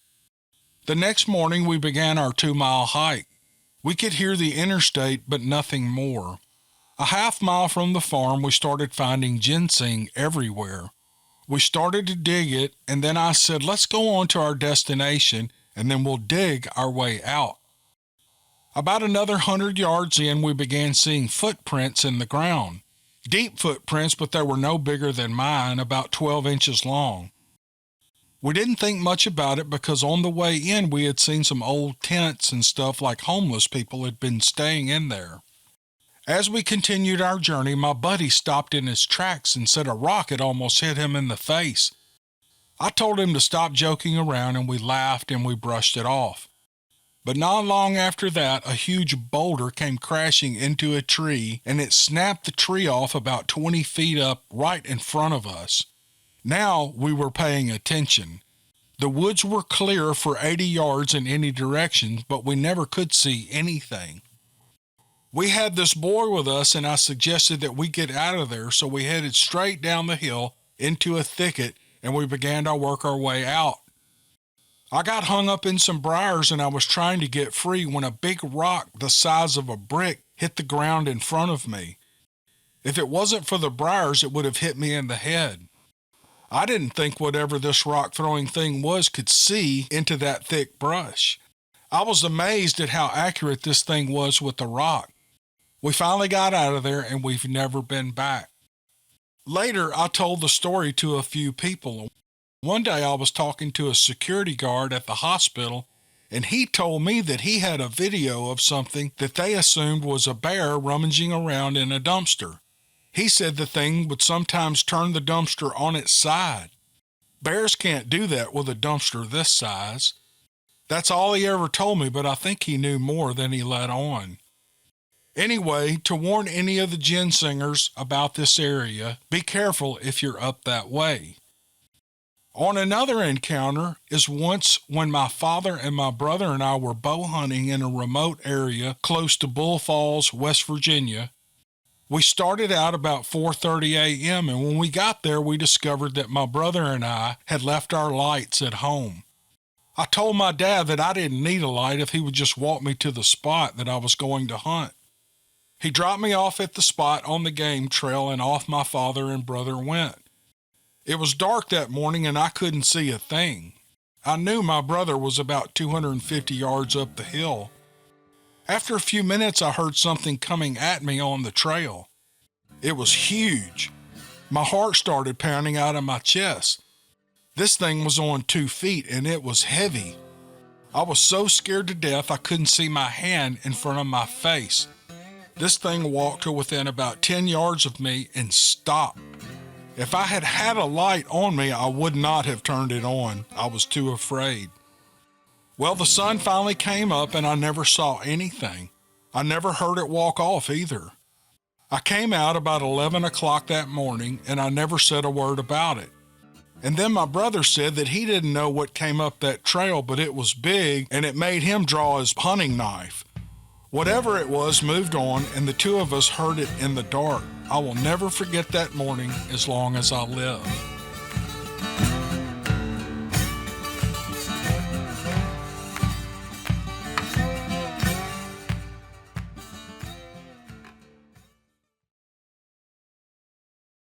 The next morning, we began our 2-mile hike. We could hear the interstate, but nothing more. A half-mile from the farm, we started finding ginseng everywhere. We started to dig it, and then I said, let's go on to our destination, and then we'll dig our way out. About another 100 yards in, we began seeing footprints in the ground. Deep footprints, but they were no bigger than mine, about 12 inches long. We didn't think much about it because on the way in we had seen some old tents and stuff like homeless people had been staying in there. As we continued our journey, my buddy stopped in his tracks and said a rock had almost hit him in the face. I told him to stop joking around, and we laughed and we brushed it off. But not long after that, a huge boulder came crashing into a tree, and it snapped the tree off about 20 feet up right in front of us. Now we were paying attention. The woods were clear for 80 yards in any direction, but we never could see anything. We had this boy with us, and I suggested that we get out of there, so we headed straight down the hill into a thicket, and we began to work our way out. I got hung up in some briars, and I was trying to get free when a big rock the size of a brick hit the ground in front of me. If it wasn't for the briars, it would have hit me in the head. I didn't think whatever this rock-throwing thing was could see into that thick brush. I was amazed at how accurate this thing was with the rock. We finally got out of there, and we've never been back. Later, I told the story to a few people. One day I was talking to a security guard at the hospital, and he told me that he had a video of something that they assumed was a bear rummaging around in a dumpster. He said the thing would sometimes turn the dumpster on its side. Bears can't do that with a dumpster this size. That's all he ever told me, but I think he knew more than he let on. Anyway, to warn any of the ginsengers about this area, be careful if you're up that way. On another encounter is once when my father and my brother and I were bow hunting in a remote area close to Bull Falls, West Virginia. We started out about 4:30 a.m. and when we got there, we discovered that my brother and I had left our lights at home. I told my dad that I didn't need a light if he would just walk me to the spot that I was going to hunt. He dropped me off at the spot on the game trail and off my father and brother went. It was dark that morning and I couldn't see a thing. I knew my brother was about 250 yards up the hill. After a few minutes, I heard something coming at me on the trail. It was huge. My heart started pounding out of my chest. This thing was on 2 feet and it was heavy. I was so scared to death I couldn't see my hand in front of my face. This thing walked to within about 10 yards of me and stopped. If I had had a light on me, I would not have turned it on. I was too afraid. Well, the sun finally came up and I never saw anything. I never heard it walk off either. I came out about 11 o'clock that morning and I never said a word about it. And then my brother said that he didn't know what came up that trail, but it was big and it made him draw his hunting knife. Whatever it was moved on and the two of us heard it in the dark. I will never forget that morning as long as I live.